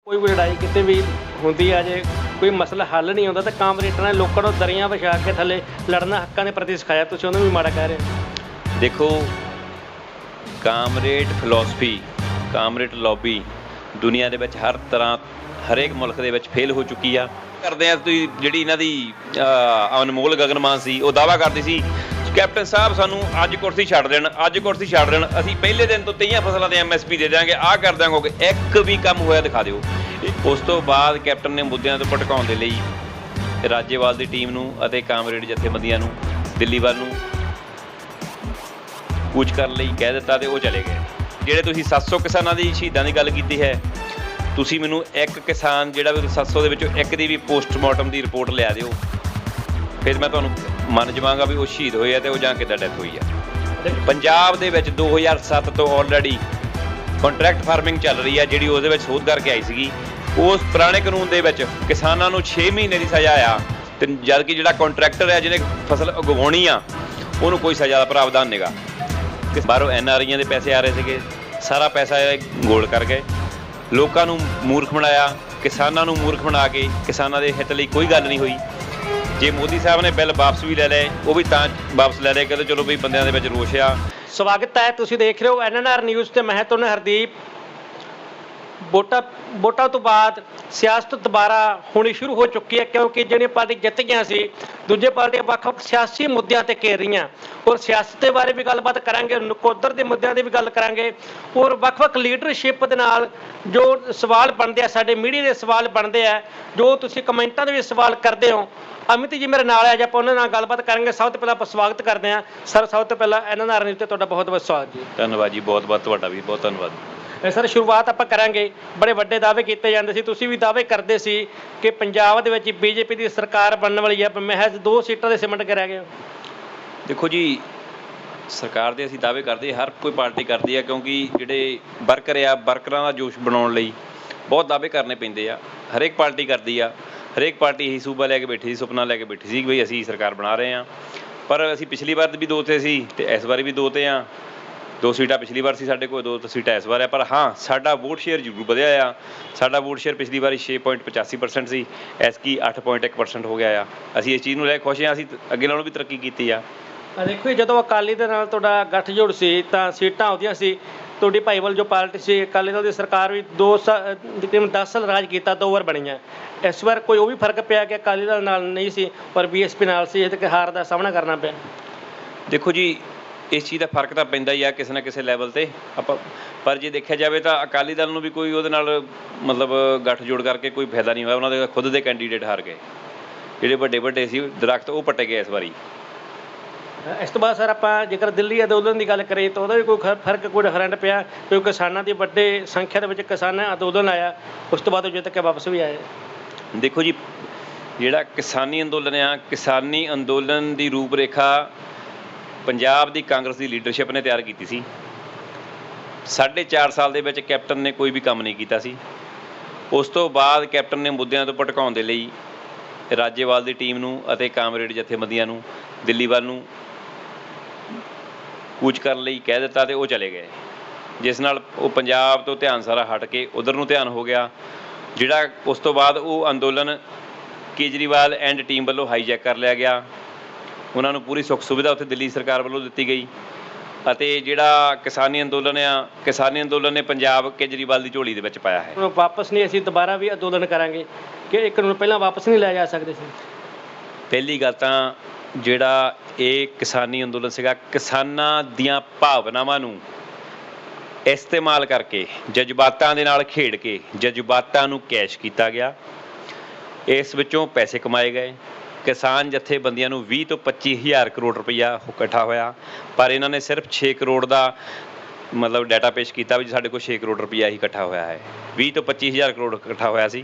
ਕੋਈ ਵੀ ਲੜਾਈ ਕਿਤੇ ਵੀ ਹੁੰਦੀ ਆ, ਜੇ ਕੋਈ ਮਸਲਾ ਹੱਲ ਨਹੀਂ ਹੁੰਦਾ ਤਾਂ ਕਾਮਰੇਡਾਂ ਨੇ ਲੋਕਾਂ ਨੂੰ ਦਰੀਆਂ ਵਿਛਾ ਕੇ ਥੱਲੇ ਲੜਨਾ ਹੱਕਾਂ ਦੇ ਪ੍ਰਤੀ ਸਿਖਾਇਆ। ਤੁਸੀਂ ਉਹਨੂੰ ਵੀ ਮਾੜਾ ਕਹਿ ਰਹੇ ਹੋ। ਦੇਖੋ, ਕਾਮਰੇਡ ਫਿਲਾਸਫੀ, ਕਾਮਰੇਡ ਲੌਬੀ ਦੁਨੀਆ ਦੇ ਵਿੱਚ ਹਰ ਤਰ੍ਹਾਂ ਹਰੇਕ ਮੁਲਕ ਦੇ ਵਿੱਚ ਫੇਲ ਹੋ ਚੁੱਕੀ ਆ। ਕਰਦੇ ਆ ਤੁਸੀਂ ਜਿਹੜੀ ਇਹਨਾਂ ਦੀ ਅਨਮੋਲ ਗਗਨਮਾਨ ਸੀ, ਉਹ ਦਾਅਵਾ ਕਰਦੀ ਸੀ ਕੈਪਟਨ ਸਾਹਿਬ ਸਾਨੂੰ ਅੱਜ ਕੁਰਸੀ ਛੱਡ ਦੇਣ, ਅੱਜ ਕੁਰਸੀ ਛੱਡ ਦੇਣ, ਅਸੀਂ ਪਹਿਲੇ ਦਿਨ ਤੋਂ 23 ਫਸਲਾਂ ਦੇ MSP ਦੇ ਦਿਆਂਗੇ, ਆਹ ਕਰ ਦਿਆਂਗੇ। ਇੱਕ ਵੀ ਕੰਮ ਹੋਇਆ ਦਿਖਾ ਦਿਓ। ਉਸ ਤੋਂ ਬਾਅਦ ਕੈਪਟਨ ਨੇ ਮੁੱਦਿਆਂ ਤੋਂ ਭਟਕਾਉਣ ਦੇ ਲਈ ਰਾਜੇਵਾਲ ਦੀ ਟੀਮ ਨੂੰ ਅਤੇ ਕਾਮਰੇਡ ਜਥੇਬੰਦੀਆਂ ਨੂੰ ਦਿੱਲੀ ਵੱਲ ਨੂੰ ਕੂਚ ਕਰਨ ਲਈ ਕਹਿ ਦਿੱਤਾ ਤੇ ਉਹ ਚਲੇ ਗਏ। ਜਿਹੜੇ ਤੁਸੀਂ 700 ਕਿਸਾਨਾਂ ਦੀ ਸ਼ਹੀਦਾਂ ਦੀ ਗੱਲ ਕੀਤੀ ਹੈ, ਤੁਸੀਂ ਮੈਨੂੰ ਇੱਕ ਕਿਸਾਨ ਜਿਹੜਾ ਵੀ 700 ਦੇ ਵਿੱਚੋਂ ਇੱਕ ਦੀ ਵੀ ਪੋਸਟਮਾਰਟਮ ਦੀ ਰਿਪੋਰਟ ਲਿਆ ਦਿਓ, ਫਿਰ ਮੈਂ ਤੁਹਾਨੂੰ ਮੰਨ ਜਾਵਾਂਗਾ ਵੀ ਉਹ ਸ਼ਹੀਦ ਹੋਏ ਆ ਤੇ ਉਹ ਜਾਂ ਕਿੱਦਾਂ ਡੈਥ ਹੋਈ ਆ। ਪੰਜਾਬ ਦੇ ਵਿੱਚ 2007 ਤੋਂ ਆਲਰੇਡੀ ਕੰਟਰੈਕਟ ਫਾਰਮਿੰਗ ਚੱਲ ਰਹੀ ਆ, ਜਿਹੜੀ ਉਹਦੇ ਵਿੱਚ ਸੋਧ ਕਰਕੇ ਆਈ ਸੀਗੀ। ਉਸ ਪੁਰਾਣੇ ਕਾਨੂੰਨ ਦੇ ਵਿੱਚ ਕਿਸਾਨਾਂ ਨੂੰ 6 ਮਹੀਨੇ ਦੀ ਸਜ਼ਾ ਆ, ਤੇ ਜਦ ਕਿ ਜਿਹੜਾ ਕੰਟਰੈਕਟਰ ਹੈ ਜਿਹਨੇ ਫਸਲ ਉਗਾਉਣੀ ਆ ਉਹਨੂੰ ਕੋਈ ਸਜ਼ਾ ਦਾ ਪ੍ਰਾਵਧਾਨ ਨਹੀਂਗਾ। ਬਾਹਰੋਂ NRIਆਂ ਦੇ ਪੈਸੇ ਆ ਰਹੇ ਸੀਗੇ, ਸਾਰਾ ਪੈਸਾ ਗੋਲ ਕਰ ਗਏ, ਲੋਕਾਂ ਨੂੰ ਮੂਰਖ ਬਣਾਇਆ, ਕਿਸਾਨਾਂ ਨੂੰ ਮੂਰਖ ਬਣਾ ਕੇ ਕਿਸਾਨਾਂ ਦੇ ਹਿੱਤ ਲਈ ਕੋਈ ਗੱਲ ਨਹੀਂ ਹੋਈ। ਜੇ ਮੋਦੀ ਸਾਹਿਬ ਨੇ ਬਿੱਲ ਵਾਪਸ ਵੀ ਲੈ ਲਏ, ਉਹ ਵੀ ਤਾਂ ਵਾਪਸ ਲੈ ਲਏ ਕਹਿੰਦੇ ਚਲੋ ਵੀ ਬੰਦਿਆਂ ਦੇ ਵਿੱਚ ਰੋਸ਼ ਆ। ਸਵਾਗਤ ਹੈ, ਤੁਸੀਂ ਦੇਖ ਰਹੇ ਹੋ NNR ਨਿਊਜ਼ ਤੇ ਮੈਂ ਤੁਹਾਨੂੰ ਹਰਦੀਪ। ਵੋਟਾਂ ਤੋਂ ਬਾਅਦ ਸਿਆਸਤ ਦੁਬਾਰਾ ਹੋਣੀ ਸ਼ੁਰੂ ਹੋ ਚੁੱਕੀ ਹੈ, ਕਿਉਂਕਿ ਜਿਹੜੀਆਂ ਪਾਰਟੀ ਜਿੱਤ ਗਈਆਂ ਸੀ, ਦੂਜੇ ਪਾਰਟੀਆਂ ਵੱਖ-ਵੱਖ ਸਿਆਸੀ ਮੁੱਦਿਆਂ ਤੇ ਘੇਰ ਰਹੀਆਂ। ਔਰ ਸਿਆਸਤ ਦੇ ਬਾਰੇ ਵੀ ਗੱਲਬਾਤ ਕਰਾਂਗੇ, ਨਕੋਦਰ ਦੇ ਮੁੱਦਿਆਂ ਦੀ ਵੀ ਗੱਲ ਕਰਾਂਗੇ, ਔਰ ਵੱਖ-ਵੱਖ ਲੀਡਰਸ਼ਿਪ ਦੇ ਨਾਲ ਜੋ ਸਵਾਲ ਬਣਦੇ ਆ, ਸਾਡੇ ਮੀਡੀਆ ਦੇ ਸਵਾਲ ਬਣਦੇ ਆ, ਜੋ ਤੁਸੀਂ ਕਮੈਂਟਾਂ ਦੇ ਵਿੱਚ ਸਵਾਲ ਕਰਦੇ ਹੋ। ਅਮਿਤ ਜੀ ਮੇਰੇ ਨਾਲ ਆ ਜੀ, ਆਪਾਂ ਉਹਨਾਂ ਨਾਲ ਗੱਲਬਾਤ ਕਰਾਂਗੇ। ਸਭ ਤੋਂ ਪਹਿਲਾਂ ਆਪਾਂ ਸਵਾਗਤ ਕਰਦੇ ਹਾਂ ਸਰ, ਸਭ ਤੋਂ ਪਹਿਲਾਂ NNR ਨਿਊਜ਼ ਤੇ ਤੁਹਾਡਾ ਬਹੁਤ-ਬਹੁਤ ਸਵਾਗਤ ਜੀ। ਧੰਨਵਾਦ ਜੀ, ਬਹੁਤ-ਬਹੁਤ ਤੁਹਾਡਾ ਵੀ ਬਹੁਤ ਧੰਨਵਾਦ। ਸਰ ਸ਼ੁਰੂਆਤ ਆਪਾਂ ਕਰਾਂਗੇ, ਬੜੇ ਵੱਡੇ ਦਾਅਵੇ ਕੀਤੇ ਜਾਂਦੇ ਸੀ, ਤੁਸੀਂ ਵੀ ਦਾਅਵੇ ਕਰਦੇ ਸੀ ਕਿ ਪੰਜਾਬ ਦੇ ਵਿੱਚ BJP ਦੀ ਸਰਕਾਰ ਬਣਨ ਵਾਲੀ ਹੈ, ਮਹਿਜ਼ 2 ਸੀਟਾਂ ਦੇ ਸਿਮਟ ਕੇ ਰਹਿ ਗਏ। ਦੇਖੋ ਜੀ, ਸਰਕਾਰ ਦੇ ਅਸੀਂ ਦਾਅਵੇ ਕਰਦੇ, ਹਰ ਕੋਈ ਪਾਰਟੀ ਕਰਦੀ ਆ, ਕਿਉਂਕਿ ਜਿਹੜੇ ਵਰਕਰ ਆ, ਵਰਕਰਾਂ ਦਾ ਜੋਸ਼ ਬਣਾਉਣ ਲਈ ਬਹੁਤ ਦਾਅਵੇ ਕਰਨੇ ਪੈਂਦੇ ਆ। ਹਰੇਕ ਪਾਰਟੀ ਕਰਦੀ ਆ, ਹਰੇਕ ਪਾਰਟੀ ਇਹੀ ਸੂਬਾ ਲੈ ਕੇ ਬੈਠੀ ਸੀ, ਸੁਪਨਾ ਲੈ ਕੇ ਬੈਠੀ ਸੀ ਬਈ ਅਸੀਂ ਸਰਕਾਰ ਬਣਾ ਰਹੇ ਹਾਂ। ਪਰ ਅਸੀਂ ਪਿਛਲੀ ਵਾਰ ਵੀ 2 ਤੇ ਸੀ ਤੇ ਇਸ ਵਾਰੀ ਵੀ 2 ਤੇ ਆ। 2 ਸੀਟਾਂ ਪਿਛਲੀ ਵਾਰ ਸੀ ਸਾਡੇ ਕੋਲ, 2 ਸੀਟਾਂ ਇਸ ਵਾਰ ਆ। ਪਰ ਹਾਂ, ਸਾਡਾ ਵੋਟ ਸ਼ੇਅਰ ਜ਼ਰੂਰ ਵਧਿਆ ਆ। ਸਾਡਾ ਵੋਟ ਸ਼ੇਅਰ ਪਿਛਲੀ ਵਾਰੀ 6.85% ਸੀ, ਐਤਕੀ 8.1% ਹੋ ਗਿਆ ਆ। ਅਸੀਂ ਇਸ ਚੀਜ਼ ਨੂੰ ਲੈ ਕੇ ਖੁਸ਼ ਹਾਂ, ਅਸੀਂ ਅੱਗੇ ਨਾਲੋਂ ਵੀ ਤਰੱਕੀ ਕੀਤੀ ਆ। ਦੇਖੋ ਜਦੋਂ ਅਕਾਲੀ ਦੇ ਨਾਲ ਤੁਹਾਡਾ ਗੱਠਜੋੜ ਸੀ ਤਾਂ ਸੀਟਾਂ ਆਉਂਦੀਆਂ ਸੀ। ਤੁਹਾਡੀ ਭਾਈਵਾਲ ਜੋ ਪਾਰਟੀ ਸੀ, ਅਕਾਲੀ ਦਲ ਦੀ ਸਰਕਾਰ ਵੀ 10 ਸਾਲ ਰਾਜ ਕੀਤਾ, 2 ਵਾਰ ਬਣੀਆਂ। ਇਸ ਵਾਰ ਕੋਈ ਉਹ ਵੀ ਫਰਕ ਪਿਆ ਕਿ ਅਕਾਲੀ ਦਲ ਨਾਲ ਨਹੀਂ ਸੀ ਪਰ BSP ਨਾਲ ਸੀ, ਇਹ ਤੇ ਹਾਰ ਦਾ ਸਾਹਮਣਾ ਕਰਨਾ ਪਿਆ। ਦੇਖੋ ਜੀ, ਇਸ ਚੀਜ਼ ਦਾ ਫਰਕ ਤਾਂ ਪੈਂਦਾ ਹੀ ਆ ਕਿਸੇ ਨਾ ਕਿਸੇ ਲੈਵਲ 'ਤੇ ਆਪਾਂ, ਪਰ ਜੇ ਦੇਖਿਆ ਜਾਵੇ ਤਾਂ ਅਕਾਲੀ ਦਲ ਨੂੰ ਵੀ ਕੋਈ ਉਹਦੇ ਨਾਲ ਮਤਲਬ ਗੱਠਜੋੜ ਕਰਕੇ ਕੋਈ ਫਾਇਦਾ ਨਹੀਂ ਹੋਇਆ। ਉਹਨਾਂ ਦੇ ਖੁਦ ਦੇ ਕੈਂਡੀਡੇਟ ਹਾਰ ਗਏ, ਜਿਹੜੇ ਵੱਡੇ ਸੀ ਦਰਖਤ ਉਹ ਪੱਟੇ ਗਏ ਇਸ ਵਾਰੀ। ਇਸ ਤੋਂ ਬਾਅਦ ਸਰ ਆਪਾਂ ਜੇਕਰ ਦਿੱਲੀ ਅੰਦੋਲਨ ਦੀ ਗੱਲ ਕਰੀਏ ਤਾਂ ਉਹਦਾ ਵੀ ਕੋਈ ਫਰਕ, ਕੋਈ ਡਿਫਰੈਂਟ ਪਿਆ, ਕਿਉਂਕਿ ਕਿਸਾਨਾਂ ਦੀ ਵੱਡੇ ਸੰਖਿਆ ਦੇ ਵਿੱਚ ਕਿਸਾਨ ਅੰਦੋਲਨ ਆਇਆ, ਉਸ ਤੋਂ ਬਾਅਦ ਉਹ ਜਿੱਤ ਕੇ ਵਾਪਸ ਵੀ ਆਏ। ਦੇਖੋ ਜੀ, ਜਿਹੜਾ ਕਿਸਾਨੀ ਅੰਦੋਲਨ ਆ, ਕਿਸਾਨੀ ਅੰਦੋਲਨ ਦੀ ਰੂਪ ਰੇਖਾ ਪੰਜਾਬ ਦੀ ਕਾਂਗਰਸ ਦੀ ਲੀਡਰਸ਼ਿਪ ਨੇ ਤਿਆਰ ਕੀਤੀ ਸੀ। 4.5 ਸਾਲ ਦੇ ਵਿੱਚ ਕੈਪਟਨ ਨੇ ਕੋਈ ਵੀ ਕੰਮ ਨਹੀਂ ਕੀਤਾ ਸੀ। ਉਸ ਤੋਂ ਬਾਅਦ ਕੈਪਟਨ ਨੇ ਮੁੱਦਿਆਂ ਤੋਂ ਭਟਕਾਉਣ ਦੇ ਲਈ ਰਾਜੇਵਾਲ ਦੀ ਟੀਮ ਨੂੰ ਅਤੇ ਕਾਮਰੇਡ ਜਥੇਬੰਦੀਆਂ ਨੂੰ ਦਿੱਲੀ ਵੱਲ ਨੂੰ ਕੂਚ ਕਰਨ ਲਈ ਕਹਿ ਦਿੱਤਾ ਤੇ ਉਹ ਚਲੇ ਗਏ, ਜਿਸ ਨਾਲ ਉਹ ਪੰਜਾਬ ਤੋਂ ਧਿਆਨ ਸਾਰਾ ਹਟ ਕੇ ਉਧਰ ਨੂੰ ਧਿਆਨ ਹੋ ਗਿਆ। ਜਿਹੜਾ ਉਸ ਤੋਂ ਬਾਅਦ ਉਹ ਅੰਦੋਲਨ ਕੇਜਰੀਵਾਲ ਐਂਡ ਟੀਮ ਵੱਲੋਂ ਹਾਈਜੈਕ ਕਰ ਲਿਆ ਗਿਆ। ਉਹਨਾਂ ਨੂੰ ਪੂਰੀ ਸੁੱਖ ਸੁਵਿਧਾ ਉੱਥੇ ਦਿੱਲੀ ਸਰਕਾਰ ਵੱਲੋਂ ਦਿੱਤੀ ਗਈ, ਅਤੇ ਜਿਹੜਾ ਕਿਸਾਨੀ ਅੰਦੋਲਨ ਆ, ਕਿਸਾਨੀ ਅੰਦੋਲਨ ਨੇ ਪੰਜਾਬ ਕੇਜਰੀਵਾਲ ਦੀ ਝੋਲੀ ਦੇ ਵਿੱਚ ਪਾਇਆ ਹੈ। ਵਾਪਸ ਨਹੀਂ, ਅਸੀਂ ਦੁਬਾਰਾ ਵੀ ਅੰਦੋਲਨ ਕਰਾਂਗੇ ਕਿ ਇੱਕ ਨੂੰ ਪਹਿਲਾਂ ਵਾਪਸ ਨਹੀਂ ਲੈ ਜਾ ਸਕਦੇ ਸੀ। ਪਹਿਲੀ ਗੱਲ ਤਾਂ ਜਿਹੜਾ ਇਹ ਕਿਸਾਨੀ ਅੰਦੋਲਨ ਸੀਗਾ, ਕਿਸਾਨਾਂ ਦੀਆਂ ਭਾਵਨਾਵਾਂ ਨੂੰ ਇਸਤੇਮਾਲ ਕਰਕੇ, ਜਜ਼ਬਾਤਾਂ ਦੇ ਨਾਲ ਖੇਡ ਕੇ ਜਜ਼ਬਾਤਾਂ ਨੂੰ ਕੈਸ਼ ਕੀਤਾ ਗਿਆ। ਇਸ ਵਿੱਚੋਂ ਪੈਸੇ ਕਮਾਏ ਗਏ। ਕਿਸਾਨ ਜਥੇਬੰਦੀਆਂ ਨੂੰ 20 ਤੋਂ 25 ਹਜ਼ਾਰ ਕਰੋੜ ਰੁਪਈਆ ਇਕੱਠਾ ਹੋਇਆ, ਪਰ ਇਹਨਾਂ ਨੇ ਸਿਰਫ 6 ਕਰੋੜ ਦਾ ਮਤਲਬ ਡਾਟਾ ਪੇਸ਼ ਕੀਤਾ ਵੀ ਸਾਡੇ ਕੋਲ 6 ਕਰੋੜ ਰੁਪਈਆ ਹੀ ਇਕੱਠਾ ਹੋਇਆ ਹੈ। 20 ਤੋਂ 25 ਹਜ਼ਾਰ ਕਰੋੜ ਇਕੱਠਾ ਹੋਇਆ ਸੀ।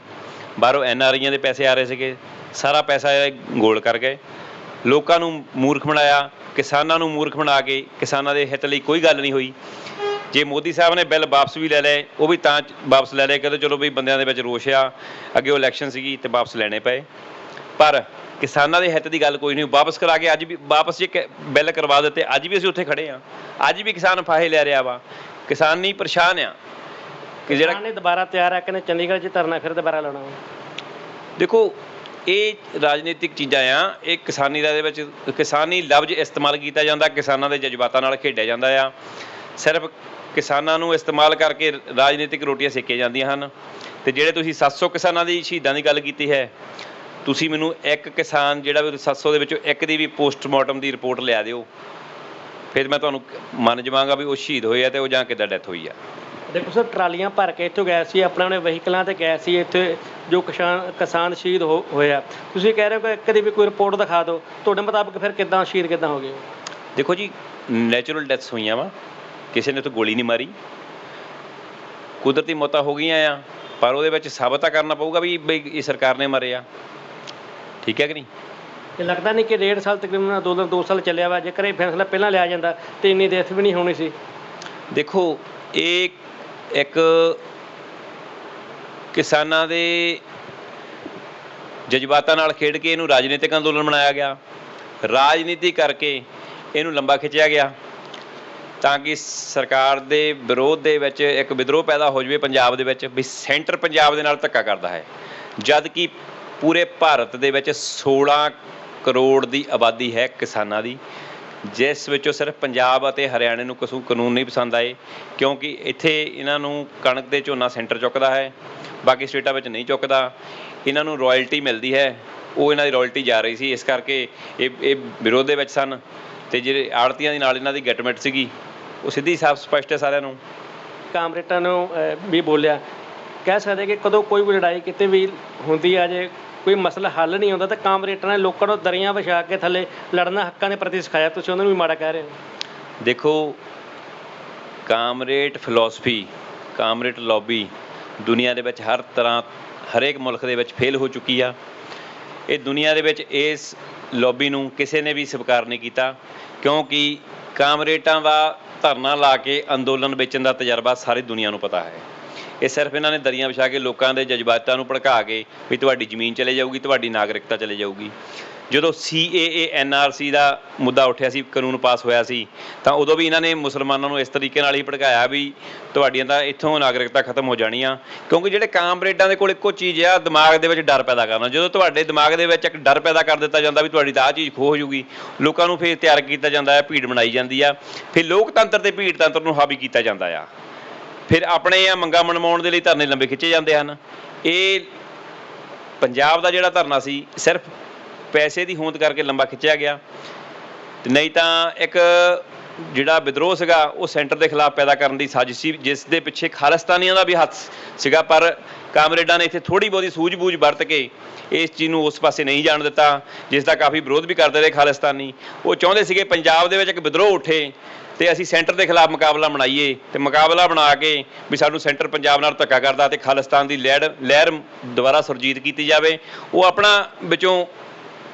ਬਾਹਰੋਂ NRIਆਂ ਦੇ ਪੈਸੇ ਆ ਰਹੇ ਸੀਗੇ, ਸਾਰਾ ਪੈਸਾ ਗੋਲ ਕਰ ਗਏ, ਲੋਕਾਂ ਨੂੰ ਮੂਰਖ ਬਣਾਇਆ, ਕਿਸਾਨਾਂ ਨੂੰ ਮੂਰਖ ਬਣਾ ਕੇ ਕਿਸਾਨਾਂ ਦੇ ਹਿੱਤ ਲਈ ਕੋਈ ਗੱਲ ਨਹੀਂ ਹੋਈ। ਜੇ ਮੋਦੀ ਸਾਹਿਬ ਨੇ ਬਿੱਲ ਵਾਪਸ ਵੀ ਲੈ ਲਏ, ਉਹ ਵੀ ਤਾਂ ਵਾਪਸ ਲੈ ਲਏ ਕਹਿੰਦੇ ਚਲੋ ਵੀ ਬੰਦਿਆਂ ਦੇ ਵਿੱਚ ਰੋਸ਼ ਆ, ਅੱਗੇ ਉਹ ਇਲੈਕਸ਼ਨ ਸੀਗੀ ਤੇ ਵਾਪਸ ਲੈਣੇ ਪਏ। ਪਰ ਕਿਸਾਨਾਂ ਦੇ ਹਿੱਤ ਦੀ ਗੱਲ ਕੋਈ ਨਹੀਂ, ਵਾਪਸ ਕਰਾ ਕੇ ਅੱਜ ਵੀ ਵਾਪਸ ਜੇ ਬਿੱਲ ਕਰਵਾ ਦਿੱਤੇ, ਅੱਜ ਵੀ ਅਸੀਂ ਉੱਥੇ ਖੜੇ ਹਾਂ। ਅੱਜ ਵੀ ਕਿਸਾਨ ਫਾਹੇ ਲੈ ਰਿਹਾ ਵਾ, ਕਿਸਾਨ ਨਹੀਂ ਪਰੇਸ਼ਾਨ ਆ। ਕਿ ਜਿਹੜਾ ਨੇ ਦੁਬਾਰਾ ਤਿਆਰ ਆ ਕਹਿੰਦੇ ਚੰਡੀਗੜ੍ਹ 'ਚ ਧਰਨਾ ਫਿਰ ਦੁਬਾਰਾ ਲਾਉਣਾ। ਦੇਖੋ ਇਹ ਰਾਜਨੀਤਿਕ ਚੀਜ਼ਾਂ ਆ, ਇਹ ਕਿਸਾਨੀ ਦਾ, ਇਹਦੇ ਵਿੱਚ ਕਿਸਾਨੀ ਲਫ਼ਜ਼ ਇਸਤੇਮਾਲ ਕੀਤਾ ਜਾਂਦਾ, ਕਿਸਾਨਾਂ ਦੇ ਜਜ਼ਬਾਤਾਂ ਨਾਲ ਖੇਡਿਆ ਜਾਂਦਾ ਆ। ਸਿਰਫ ਕਿਸਾਨਾਂ ਨੂੰ ਇਸਤੇਮਾਲ ਕਰਕੇ ਰਾਜਨੀਤਿਕ ਰੋਟੀਆਂ ਸੇਕੀਆਂ ਜਾਂਦੀਆਂ ਹਨ। ਅਤੇ ਜਿਹੜੇ ਤੁਸੀਂ 700 ਕਿਸਾਨਾਂ ਦੀ ਸ਼ਹੀਦਾਂ ਦੀ ਗੱਲ ਕੀਤੀ ਹੈ, ਤੁਸੀਂ ਮੈਨੂੰ ਇੱਕ ਕਿਸਾਨ ਜਿਹੜਾ ਵੀ 700 ਦੇ ਵਿੱਚੋਂ ਇੱਕ ਦੀ ਵੀ ਪੋਸਟਮਾਰਟਮ ਦੀ ਰਿਪੋਰਟ ਲਿਆ ਦਿਓ, ਫਿਰ ਮੈਂ ਤੁਹਾਨੂੰ ਮੰਨ ਜਾਵਾਂਗਾ ਵੀ ਉਹ ਸ਼ਹੀਦ ਹੋਏ ਆ ਅਤੇ ਉਹ ਜਾਂ ਕਿੱਦਾਂ ਡੈਥ ਹੋਈ ਆ। ਦੇਖੋ ਸਰ, ਟਰਾਲੀਆਂ ਭਰ ਕੇ ਇੱਥੋਂ ਗਏ ਸੀ, ਆਪਣੇ ਵਹੀਕਲਾਂ 'ਤੇ ਗਏ ਸੀ ਇੱਥੇ ਜੋ ਕਿਸਾਨ ਸ਼ਹੀਦ ਹੋਇਆ। ਤੁਸੀਂ ਕਹਿ ਰਹੇ ਹੋ ਕਿ ਇੱਕ ਦੀ ਵੀ ਕੋਈ ਰਿਪੋਰਟ ਦਿਖਾ ਦਿਓ, ਤੁਹਾਡੇ ਮੁਤਾਬਕ ਫਿਰ ਕਿੱਦਾਂ ਸ਼ਹੀਦ ਕਿੱਦਾਂ ਹੋ ਗਏ? ਦੇਖੋ ਜੀ, ਨੈਚੁਰਲ ਡੈਥਸ ਹੋਈਆਂ ਵਾ, ਕਿਸੇ ਨੇ ਤਾਂ ਗੋਲੀ ਨਹੀਂ ਮਾਰੀ, ਕੁਦਰਤੀ ਮੌਤਾਂ ਹੋ ਗਈਆਂ ਆ, ਪਰ ਉਹਦੇ ਵਿੱਚ ਸਾਬਤ ਤਾਂ ਕਰਨਾ ਪਊਗਾ ਵੀ ਬਈ ਇਹ ਸਰਕਾਰ ਨੇ ਮਾਰੇ ਆ। ਠੀਕ ਹੈ ਕਿ ਨਹੀਂ? ਇਹ ਲੱਗਦਾ ਨਹੀਂ ਕਿ 1.5 ਸਾਲ ਤਕਰੀਬਨ 2 ਸਾਲ ਚੱਲਿਆ ਵਾ, ਜੇਕਰ ਇਹ ਫੈਸਲਾ ਪਹਿਲਾਂ ਲਿਆ ਜਾਂਦਾ ਤਾਂ ਇੰਨੀ ਡੈਥ ਵੀ ਨਹੀਂ ਹੋਣੀ ਸੀ। ਦੇਖੋ ਇਹ ਇੱਕ ਕਿਸਾਨਾਂ ਦੇ ਜਜ਼ਬਾਤਾਂ ਨਾਲ ਖੇਡ ਕੇ ਇਹਨੂੰ ਰਾਜਨੀਤਿਕ ਅੰਦੋਲਨ ਬਣਾਇਆ ਗਿਆ, ਰਾਜਨੀਤੀ ਕਰਕੇ ਇਹਨੂੰ ਲੰਬਾ ਖਿੱਚਿਆ ਗਿਆ ਤਾਂ ਕਿ ਸਰਕਾਰ ਦੇ ਵਿਰੋਧ ਦੇ ਵਿੱਚ ਇੱਕ ਵਿਦਰੋਹ ਪੈਦਾ ਹੋ ਜਾਵੇ ਪੰਜਾਬ ਦੇ ਵਿੱਚ ਵੀ ਸੈਂਟਰ ਪੰਜਾਬ ਦੇ ਨਾਲ ਧੱਕਾ ਕਰਦਾ ਹੈ, ਜਦ ਕਿ ਪੂਰੇ ਭਾਰਤ ਦੇ ਵਿੱਚ 16 ਕਰੋੜ ਦੀ ਆਬਾਦੀ ਹੈ ਕਿਸਾਨਾਂ ਦੀ, ਜਿਸ ਵਿੱਚੋਂ ਸਿਰਫ ਪੰਜਾਬ ਅਤੇ ਹਰਿਆਣੇ ਨੂੰ ਕਾਨੂੰਨ ਨਹੀਂ ਪਸੰਦ ਆਏ, ਕਿਉਂਕਿ ਇੱਥੇ ਇਹਨਾਂ ਨੂੰ ਕਣਕ ਤੇ ਝੋਨਾ ਸੈਂਟਰ ਚੁੱਕਦਾ ਹੈ, ਬਾਕੀ ਸਟੇਟਾਂ ਵਿੱਚ ਨਹੀਂ ਚੁੱਕਦਾ। ਇਹਨਾਂ ਨੂੰ ਰਾਇਲਟੀ ਮਿਲਦੀ ਹੈ, ਉਹ ਇਹਨਾਂ ਦੀ ਰਾਇਲਟੀ ਜਾ ਰਹੀ ਸੀ, ਇਸ ਕਰਕੇ ਇਹ ਵਿਰੋਧ ਦੇ ਵਿੱਚ ਸਨ। ਅਤੇ ਜਿਹੜੇ ਆੜ੍ਹਤੀਆਂ ਦੇ ਨਾਲ ਇਹਨਾਂ ਦੀ ਗੈਟਮੈਂਟ ਸੀਗੀ, ਉਹ ਸਿੱਧੀ ਸਾਫ਼ ਸਪਸ਼ਟ ਹੈ ਸਾਰਿਆਂ ਨੂੰ। ਕਾਮਰੇਡਾਂ ਨੂੰ ਵੀ ਬੋਲਿਆ, ਕਹਿ ਸਕਦੇ ਕਿ ਕਦੋਂ ਕੋਈ ਵੀ ਲੜਾਈ ਕਿਤੇ ਵੀ ਹੁੰਦੀ ਆ, ਜੇ ਕੋਈ ਮਸਲਾ ਹੱਲ ਨਹੀਂ ਹੁੰਦਾ ਤਾਂ ਕਾਮਰੇਡਾਂ ਨੇ ਲੋਕਾਂ ਨੂੰ ਦਰੀਆਂ ਵਿਛਾ ਕੇ ਥੱਲੇ ਲੜਨਾ ਹੱਕਾਂ ਦੇ ਪ੍ਰਤੀ ਸਿਖਾਇਆ, ਤੁਸੀਂ ਉਹਨਾਂ ਨੂੰ ਵੀ ਮਾੜਾ ਕਹਿ ਰਹੇ ਹੋ। ਦੇਖੋ, ਕਾਮਰੇਡ ਫਿਲੋਸਫੀ, ਕਾਮਰੇਡ ਲੌਬੀ ਦੁਨੀਆ ਦੇ ਵਿੱਚ ਹਰ ਤਰ੍ਹਾਂ ਹਰੇਕ ਮੁਲਕ ਦੇ ਵਿੱਚ ਫੇਲ ਹੋ ਚੁੱਕੀ ਆ। ਇਹ ਦੁਨੀਆ ਦੇ ਵਿੱਚ ਇਸ ਲੌਬੀ ਨੂੰ ਕਿਸੇ ਨੇ ਵੀ ਸਵੀਕਾਰ ਨਹੀਂ ਕੀਤਾ, ਕਿਉਂਕਿ ਕਾਮਰੇਡਾਂ ਦਾ ਧਰਨਾ ਲਾ ਕੇ ਅੰਦੋਲਨ ਵੇਚਣ ਦਾ ਤਜਰਬਾ ਸਾਰੀ ਦੁਨੀਆ ਨੂੰ ਪਤਾ ਹੈ। ਇਹ ਸਿਰਫ ਇਹਨਾਂ ਨੇ ਦਰੀਆਂ ਵਿਛਾ ਕੇ ਲੋਕਾਂ ਦੇ ਜਜ਼ਬਾਤਾਂ ਨੂੰ ਭੜਕਾ ਕੇ ਵੀ ਤੁਹਾਡੀ ਜ਼ਮੀਨ ਚਲੇ ਜਾਊਗੀ, ਤੁਹਾਡੀ ਨਾਗਰਿਕਤਾ ਚਲੇ ਜਾਊਗੀ। ਜਦੋਂ CAA NRC ਦਾ ਮੁੱਦਾ ਉੱਠਿਆ ਸੀ, ਕਾਨੂੰਨ ਪਾਸ ਹੋਇਆ ਸੀ, ਤਾਂ ਉਦੋਂ ਵੀ ਇਹਨਾਂ ਨੇ ਮੁਸਲਮਾਨਾਂ ਨੂੰ ਇਸ ਤਰੀਕੇ ਨਾਲ ਹੀ ਭੜਕਾਇਆ ਵੀ ਤੁਹਾਡੀਆਂ ਤਾਂ ਇੱਥੋਂ ਨਾਗਰਿਕਤਾ ਖਤਮ ਹੋ ਜਾਣੀ ਆ, ਕਿਉਂਕਿ ਜਿਹੜੇ ਕਾਮਰੇਡਾਂ ਦੇ ਕੋਲ ਇੱਕੋ ਚੀਜ਼ ਆ, ਦਿਮਾਗ ਦੇ ਵਿੱਚ ਡਰ ਪੈਦਾ ਕਰਨਾ। ਜਦੋਂ ਤੁਹਾਡੇ ਦਿਮਾਗ ਦੇ ਵਿੱਚ ਇੱਕ ਡਰ ਪੈਦਾ ਕਰ ਦਿੱਤਾ ਜਾਂਦਾ ਵੀ ਤੁਹਾਡੀ ਤਾਂ ਆਹ ਚੀਜ਼ ਖੋਹ ਹੋ ਜੂਗੀ, ਲੋਕਾਂ ਨੂੰ ਫਿਰ ਤਿਆਰ ਕੀਤਾ ਜਾਂਦਾ ਹੈ, ਭੀੜ ਬਣਾਈ ਜਾਂਦੀ ਆ, ਫਿਰ ਲੋਕਤੰਤਰ ਤੇ ਭੀੜ ਤੰਤਰ ਨੂੰ ਹਾਵੀ ਕੀਤਾ ਜਾਂਦਾ ਆ, ਫਿਰ ਆਪਣੇ ਮੰਗਾਂ ਮਨਵਾਉਣ ਦੇ ਲਈ ਧਰਨੇ ਲੰਬੇ ਖਿੱਚੇ ਜਾਂਦੇ ਹਨ। ਇਹ ਪੰਜਾਬ ਦਾ ਜਿਹੜਾ ਧਰਨਾ ਸੀ ਸਿਰਫ ਪੈਸੇ ਦੀ ਹੋਂਦ ਕਰਕੇ ਲੰਬਾ ਖਿੱਚਿਆ ਗਿਆ, ਨਹੀਂ ਤਾਂ ਇੱਕ ਜਿਹੜਾ ਵਿਦਰੋਹ ਸੀਗਾ ਉਹ ਸੈਂਟਰ ਦੇ ਖਿਲਾਫ ਪੈਦਾ ਕਰਨ ਦੀ ਸਾਜ਼ਿਸ਼ ਸੀ, ਜਿਸ ਦੇ ਪਿੱਛੇ ਖਾਲਿਸਤਾਨੀਆਂ ਦਾ ਵੀ ਹੱਥ ਸੀਗਾ, ਪਰ ਕਾਮਰੇਡਾਂ ਨੇ ਇੱਥੇ ਥੋੜ੍ਹੀ ਬਹੁਤੀ ਸੂਝ-ਬੂਝ ਵਰਤ ਕੇ ਇਸ ਚੀਜ਼ ਨੂੰ ਉਸ ਪਾਸੇ ਨਹੀਂ ਜਾਣ ਦਿੱਤਾ, ਜਿਸ ਦਾ ਕਾਫੀ ਵਿਰੋਧ ਵੀ ਕਰਦੇ ਰਹੇ ਖਾਲਿਸਤਾਨੀ। ਉਹ ਚਾਹੁੰਦੇ ਸੀਗੇ ਪੰਜਾਬ ਦੇ ਵਿੱਚ ਇੱਕ ਵਿਦਰੋਹ ਉੱਠੇ ਅਤੇ ਅਸੀਂ ਸੈਂਟਰ ਦੇ ਖਿਲਾਫ ਮੁਕਾਬਲਾ ਬਣਾਈਏ, ਅਤੇ ਮੁਕਾਬਲਾ ਬਣਾ ਕੇ ਵੀ ਸਾਨੂੰ ਸੈਂਟਰ ਪੰਜਾਬ ਨਾਲ ਧੱਕਾ ਕਰਦਾ ਅਤੇ ਖਾਲਿਸਤਾਨ ਦੀ ਲਹਿਰ ਦੁਬਾਰਾ ਸੁਰਜੀਤ ਕੀਤੀ ਜਾਵੇ। ਉਹ ਆਪਣਾ ਵਿੱਚੋਂ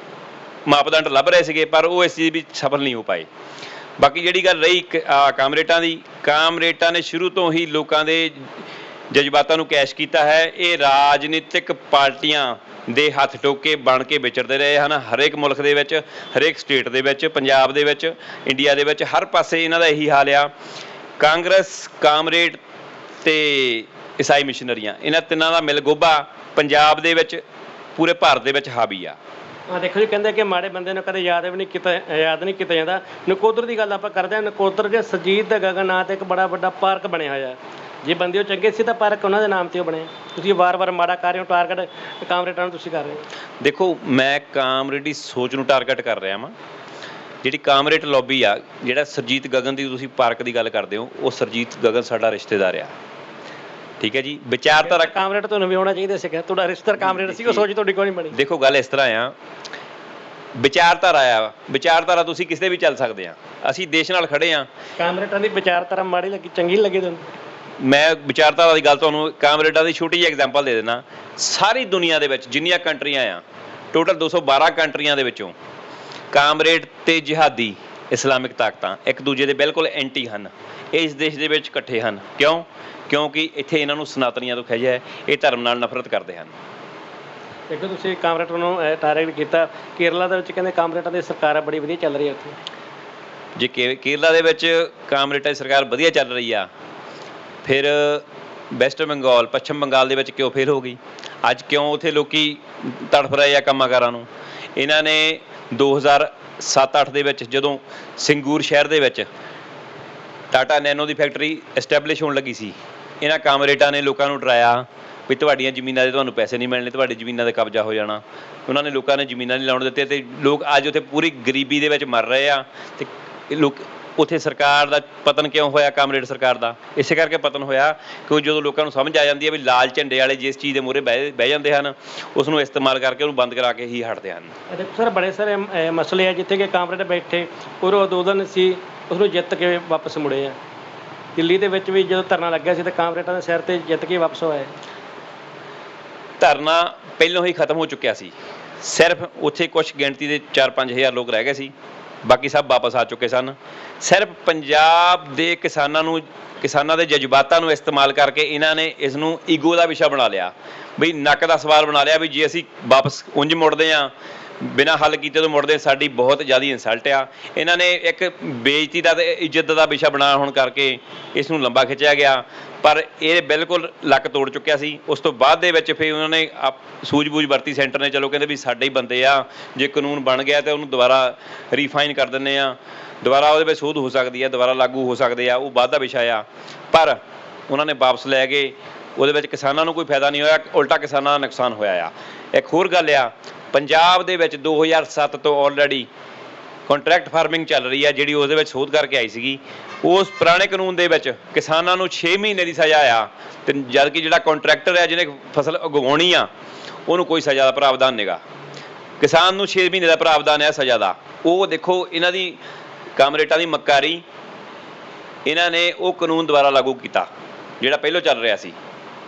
ਮਾਪਦੰਡ ਲੱਭ ਰਹੇ ਸੀਗੇ, ਪਰ ਉਹ ਇਸ ਚੀਜ਼ ਵਿੱਚ ਸਫਲ ਨਹੀਂ ਹੋ ਪਾਏ। ਬਾਕੀ ਜਿਹੜੀ ਗੱਲ ਰਹੀ ਕਾਮਰੇਡਾਂ ਦੀ, ਕਾਮਰੇਡਾਂ ਨੇ ਸ਼ੁਰੂ ਤੋਂ ਹੀ ਲੋਕਾਂ ਦੇ ਜਜ਼ਬਾਤਾਂ ਨੂੰ ਕੈਸ਼ ਕੀਤਾ ਹੈ। ਇਹ ਰਾਜਨੀਤਿਕ ਪਾਰਟੀਆਂ ਦੇ ਹੱਥ ਟੋਕੇ ਬਣ ਕੇ ਵਿਚਰਦੇ ਰਹੇ ਹਨ, ਹਰੇਕ ਮੁਲਕ ਦੇ ਵਿੱਚ, ਹਰੇਕ ਸਟੇਟ ਦੇ ਵਿੱਚ, ਪੰਜਾਬ ਦੇ ਵਿੱਚ, ਇੰਡੀਆ ਦੇ ਵਿੱਚ, ਹਰ ਪਾਸੇ ਇਹਨਾਂ ਦਾ ਇਹੀ ਹਾਲ ਆ। ਕਾਂਗਰਸ, ਕਾਮਰੇਡ ਅਤੇ ਈਸਾਈ ਮਿਸ਼ਨਰੀਆਂ, ਇਹਨਾਂ ਤਿੰਨਾਂ ਦਾ ਮਿਲਗੋਭਾ ਪੰਜਾਬ ਦੇ ਵਿੱਚ, ਪੂਰੇ ਭਾਰਤ ਦੇ ਵਿੱਚ ਹਾਵੀ ਆ। ਦੇਖੋ ਜੀ, ਕਹਿੰਦੇ ਕਿ ਮਾੜੇ ਬੰਦੇ ਨੂੰ ਕਦੇ ਯਾਦ ਨਹੀਂ ਕੀਤਾ ਜਾਂਦਾ। ਨਕੋਦਰ ਦੀ ਗੱਲ ਆਪਾਂ ਕਰਦੇ ਹਾਂ। ਨਕੋਦਰ ਦੇ ਸੁਰਜੀਤ ਦੇ ਗਗਨ ਨਾਂ 'ਤੇ ਇੱਕ ਬੜਾ ਵੱਡਾ ਪਾਰਕ ਬਣਿਆ ਹੋਇਆ। ਜੇ ਬੰਦੇ ਉਹ ਚੰਗੇ ਸੀ ਤਾਂ ਪਾਰਕ ਉਹਨਾਂ ਦੇ ਨਾਮ 'ਤੇ ਉਹ ਬਣਿਆ। ਤੁਸੀਂ ਵਾਰ-ਵਾਰ ਮਾੜਾ ਕਰ ਰਹੇ ਹੋ, ਟਾਰਗੇਟ ਕਾਮਰੇਡਾਂ ਨੂੰ ਤੁਸੀਂ ਕਰ ਰਹੇ ਹੋ। ਦੇਖੋ, ਮੈਂ ਕਾਮਰੇਡੀ ਸੋਚ ਨੂੰ ਟਾਰਗੇਟ ਕਰ ਰਿਹਾ ਵਾਂ। ਜਿਹੜੀ ਕਾਮਰੇਡ ਲੌਬੀ ਆ, ਜਿਹੜਾ ਸੁਰਜੀਤ ਗਗਨ ਦੀ ਤੁਸੀਂ ਪਾਰਕ ਦੀ ਗੱਲ ਕਰਦੇ ਹੋ, ਉਹ ਸੁਰਜੀਤ ਗਗਨ ਸਾਡਾ ਰਿਸ਼ਤੇਦਾਰ ਆ। ਠੀਕ ਹੈ ਜੀ। ਵਿਚਾਰਧਾਰਾ ਕਾਮਰੇਡ ਤੁਹਾਨੂੰ ਵੀ ਹੋਣਾ ਚਾਹੀਦਾ ਸੀਗਾ, ਤੁਹਾਡਾ ਰਿਸ਼ਤੇਦਾਰ ਕਾਮਰੇਡ ਸੀ, ਉਹ ਸੋਚ ਤੁਹਾਡੀ ਕੋਈ ਨਹੀਂ ਬਣੀ। ਦੇਖੋ, ਗੱਲ ਇਸ ਤਰ੍ਹਾਂ ਆ, ਵਿਚਾਰਧਾਰਾ ਆ, ਵਿਚਾਰਧਾਰਾ ਤੁਸੀਂ ਕਿਸੇ ਵੀ ਚੱਲ ਸਕਦੇ ਆ। ਅਸੀਂ ਦੇਸ਼ ਨਾਲ ਖੜੇ ਆ। ਕਾਮਰੇਡਾਂ ਦੀ ਵਿਚਾਰਧਾਰਾ ਮਾੜੀ ਲੱਗੀ, ਚੰਗੀ ਨਹੀਂ ਲੱਗੀ ਤੁਹਾਨੂੰ? ਮੈਂ ਵਿਚਾਰਧਾਰਾ ਦੀ ਗੱਲ ਤੁਹਾਨੂੰ ਕਾਮਰੇਡਾਂ ਦੀ ਛੋਟੀ ਜਿਹੀ ਐਗਜ਼ਾਮਪਲ ਦੇ ਦਿੰਦਾ। ਸਾਰੀ ਦੁਨੀਆ ਦੇ ਵਿੱਚ ਜਿੰਨੀਆਂ ਕੰਟਰੀਆਂ ਆ, ਟੋਟਲ 212 ਕੰਟਰੀਆਂ ਦੇ ਵਿੱਚੋਂ ਕਾਮਰੇਡ ਅਤੇ ਜਿਹਾਦੀ ਇਸਲਾਮਿਕ ਤਾਕਤਾਂ ਇੱਕ ਦੂਜੇ ਦੇ ਬਿਲਕੁਲ ਐਂਟੀ ਹਨ। ਇਹ ਇਸ ਦੇਸ਼ ਦੇ ਵਿੱਚ ਇਕੱਠੇ ਹਨ। ਕਿਉਂ? ਕਿਉਂਕਿ ਇੱਥੇ ਇਹਨਾਂ ਨੂੰ ਸਨਾਤਨੀਆਂ ਤੋਂ ਖਿੱਚ ਹੈ, ਇਹ ਧਰਮ ਨਾਲ ਨਫ਼ਰਤ ਕਰਦੇ ਹਨ। ਦੇਖੋ, ਤੁਸੀਂ ਕਾਮਰੇਡ ਨੂੰ ਟਾਰਗੇਟ ਕੀਤਾ। ਕੇਰਲਾ ਦੇ ਵਿੱਚ ਕਹਿੰਦੇ ਕਾਮਰੇਡਾਂ ਦੀ ਸਰਕਾਰ ਬੜੀ ਵਧੀਆ ਚੱਲ ਰਹੀ ਹੈ ਉੱਥੇ। ਜੇ ਕੇਰਲਾ ਦੇ ਵਿੱਚ ਕਾਮਰੇਡਾਂ ਦੀ ਸਰਕਾਰ ਵਧੀਆ ਚੱਲ ਰਹੀ ਆ, ਫਿਰ ਵੈਸਟ ਬੰਗਾਲ ਪੱਛਮ ਬੰਗਾਲ ਦੇ ਵਿੱਚ ਕਿਉਂ ਫੇਲ ਹੋ ਗਈ? ਅੱਜ ਕਿਉਂ ਉੱਥੇ ਲੋਕੀ ਤੜਫ ਰਹੇ ਆ ਕੰਮਾਂ ਕਾਰਾਂ ਨੂੰ? ਇਹਨਾਂ ਨੇ 2007-8 ਦੇ ਵਿੱਚ ਜਦੋਂ ਸਿੰਗੂਰ ਸ਼ਹਿਰ ਦੇ ਵਿੱਚ ਟਾਟਾ ਨੈਨੋ ਦੀ ਫੈਕਟਰੀ ਐਸਟੈਬਲਿਸ਼ ਹੋਣ ਲੱਗੀ ਸੀ, ਇਹਨਾਂ ਕਾਮਰੇਟਾਂ ਨੇ ਲੋਕਾਂ ਨੂੰ ਡਰਾਇਆ ਵੀ ਤੁਹਾਡੀਆਂ ਜ਼ਮੀਨਾਂ ਦੇ ਤੁਹਾਨੂੰ ਪੈਸੇ ਨਹੀਂ ਮਿਲਣੇ, ਤੁਹਾਡੀ ਜ਼ਮੀਨਾਂ 'ਤੇ ਕਬਜ਼ਾ ਹੋ ਜਾਣਾ। ਉਹਨਾਂ ਨੇ ਲੋਕਾਂ ਨੇ ਜ਼ਮੀਨਾਂ ਨਹੀਂ ਲਾਉਣ ਦਿੱਤੇ ਅਤੇ ਲੋਕ ਅੱਜ ਉੱਥੇ ਪੂਰੀ ਗਰੀਬੀ ਦੇ ਵਿੱਚ ਮਰ ਰਹੇ ਆ। ਅਤੇ ਲੋਕ ਉੱਥੇ ਸਰਕਾਰ ਦਾ ਪਤਨ ਕਿਉਂ ਹੋਇਆ? ਕਾਮਰੇਡ ਸਰਕਾਰ ਦਾ ਇਸੇ ਕਰਕੇ ਪਤਨ ਹੋਇਆ ਕਿ ਜਦੋਂ ਲੋਕਾਂ ਨੂੰ ਸਮਝ ਆ ਜਾਂਦੀ ਹੈ ਵੀ ਲਾਲ ਝੰਡੇ ਵਾਲੇ ਜਿਸ ਚੀਜ਼ ਦੇ ਮੂਹਰੇ ਬਹਿ ਜਾਂਦੇ ਹਨ, ਉਸ ਨੂੰ ਇਸਤੇਮਾਲ ਕਰਕੇ ਉਹਨੂੰ ਬੰਦ ਕਰਾ ਕੇ ਹੀ ਹਟਦੇ ਹਨ। ਦੇਖੋ ਸਰ, ਬੜੇ ਸਾਰੇ ਮਸਲੇ ਆ ਜਿੱਥੇ ਕਿ ਕਾਮਰੇਡ ਬੈਠੇ ਔਰ ਉਦੋਂ ਸੀ ਉਸਨੂੰ ਜਿੱਤ ਕੇ ਵਾਪਸ ਮੁੜੇ ਆ। ਦਿੱਲੀ ਦੇ ਵਿੱਚ ਵੀ ਜਦੋਂ ਧਰਨਾ ਲੱਗਿਆ ਸੀ ਤਾਂ ਕਾਮਰੇਡਾਂ ਦੇ ਸਿਰ 'ਤੇ ਜਿੱਤ ਕੇ ਵਾਪਸ ਹੋਏ। ਧਰਨਾ ਪਹਿਲਾਂ ਹੀ ਖਤਮ ਹੋ ਚੁੱਕਿਆ ਸੀ, ਸਿਰਫ ਉੱਥੇ ਕੁਛ ਗਿਣਤੀ ਦੇ 4-5 ਹਜ਼ਾਰ ਲੋਕ ਰਹਿ ਗਏ ਸੀ, ਬਾਕੀ ਸਭ ਵਾਪਸ ਆ ਚੁੱਕੇ ਸਨ। ਸਿਰਫ ਪੰਜਾਬ ਦੇ ਕਿਸਾਨਾਂ ਦੇ ਜਜ਼ਬਾਤਾਂ ਨੂੰ ਇਸਤੇਮਾਲ ਕਰਕੇ ਇਹਨਾਂ ਨੇ ਇਸ ਨੂੰ ਈਗੋ ਦਾ ਵਿਸ਼ਾ ਬਣਾ ਲਿਆ, ਬਈ ਨੱਕ ਦਾ ਸਵਾਲ ਬਣਾ ਲਿਆ ਵੀ ਜੇ ਅਸੀਂ ਵਾਪਸ ਉਂਝ ਮੁੜਦੇ ਹਾਂ, ਬਿਨਾਂ ਹੱਲ ਕੀਤੇ ਤੋਂ ਮੁੜਦੇ, ਸਾਡੀ ਬਹੁਤ ਜ਼ਿਆਦਾ ਇਨਸਲਟ ਆ। ਇਹਨਾਂ ਨੇ ਇੱਕ ਬੇਇੱਜ਼ਤੀ ਦਾ ਅਤੇ ਇੱਜ਼ਤ ਦਾ ਵਿਸ਼ਾ ਬਣਾ ਹੋਣ ਕਰਕੇ ਇਸ ਨੂੰ ਲੰਬਾ ਖਿੱਚਿਆ ਗਿਆ, ਪਰ ਇਹ ਬਿਲਕੁਲ ਲੱਕ ਤੋੜ ਚੁੱਕਿਆ ਸੀ। ਉਸ ਤੋਂ ਬਾਅਦ ਦੇ ਵਿੱਚ ਫਿਰ ਉਹਨਾਂ ਨੇ ਸੂਝ-ਬੂਝ ਵਰਤੀ ਸੈਂਟਰ ਨੇ, ਚਲੋ ਕਹਿੰਦੇ ਵੀ ਸਾਡੇ ਹੀ ਬੰਦੇ ਆ, ਜੇ ਕਾਨੂੰਨ ਬਣ ਗਿਆ ਤਾਂ ਉਹਨੂੰ ਦੁਬਾਰਾ ਰੀਫਾਈਨ ਕਰ ਦਿੰਦੇ ਆ, ਦੁਬਾਰਾ ਉਹਦੇ ਵਿੱਚ ਸੋਧ ਹੋ ਸਕਦੀ ਹੈ, ਦੁਬਾਰਾ ਲਾਗੂ ਹੋ ਸਕਦੇ ਆ, ਉਹ ਬਾਅਦ ਦਾ ਵਿਸ਼ਾ ਆ। ਪਰ ਉਹਨਾਂ ਨੇ ਵਾਪਸ ਲੈ ਗਏ, ਉਹਦੇ ਵਿੱਚ ਕਿਸਾਨਾਂ ਨੂੰ ਕੋਈ ਫਾਇਦਾ ਨਹੀਂ ਹੋਇਆ, ਉਲਟਾ ਕਿਸਾਨਾਂ ਦਾ ਨੁਕਸਾਨ ਹੋਇਆ ਆ। ਇੱਕ ਹੋਰ ਗੱਲ ਆ, ਪੰਜਾਬ ਦੇ ਵਿੱਚ 2007 ਤੋਂ ਆਲਰੇਡੀ ਕੰਟਰੈਕਟ ਫਾਰਮਿੰਗ ਚੱਲ ਰਹੀ ਆ, ਜਿਹੜੀ ਉਹਦੇ ਵਿੱਚ ਸੋਧ ਕਰਕੇ ਆਈ ਸੀਗੀ। ਉਸ ਪੁਰਾਣੇ ਕਾਨੂੰਨ ਦੇ ਵਿੱਚ ਕਿਸਾਨਾਂ ਨੂੰ 6 ਮਹੀਨੇ ਦੀ ਸਜ਼ਾ ਆ, ਅਤੇ ਜਦ ਕਿ ਜਿਹੜਾ ਕੰਟਰੈਕਟਰ ਆ ਜਿਹਨੇ ਫਸਲ ਉਗਾਉਣੀ ਆ ਉਹਨੂੰ ਕੋਈ ਸਜ਼ਾ ਦਾ ਪ੍ਰਾਵਧਾਨ ਨਹੀਂਗਾ। ਕਿਸਾਨ ਨੂੰ 6 ਮਹੀਨੇ ਦਾ ਪ੍ਰਾਵਧਾਨ ਹੈ ਸਜ਼ਾ ਦਾ। ਉਹ ਦੇਖੋ ਇਹਨਾਂ ਦੀ ਕਾਮਰੇਟਾਂ ਦੀ ਮੱਕਾਰੀ, ਇਹਨਾਂ ਨੇ ਉਹ ਕਾਨੂੰਨ ਦੁਬਾਰਾ ਲਾਗੂ ਕੀਤਾ ਜਿਹੜਾ ਪਹਿਲਾਂ ਚੱਲ ਰਿਹਾ ਸੀ।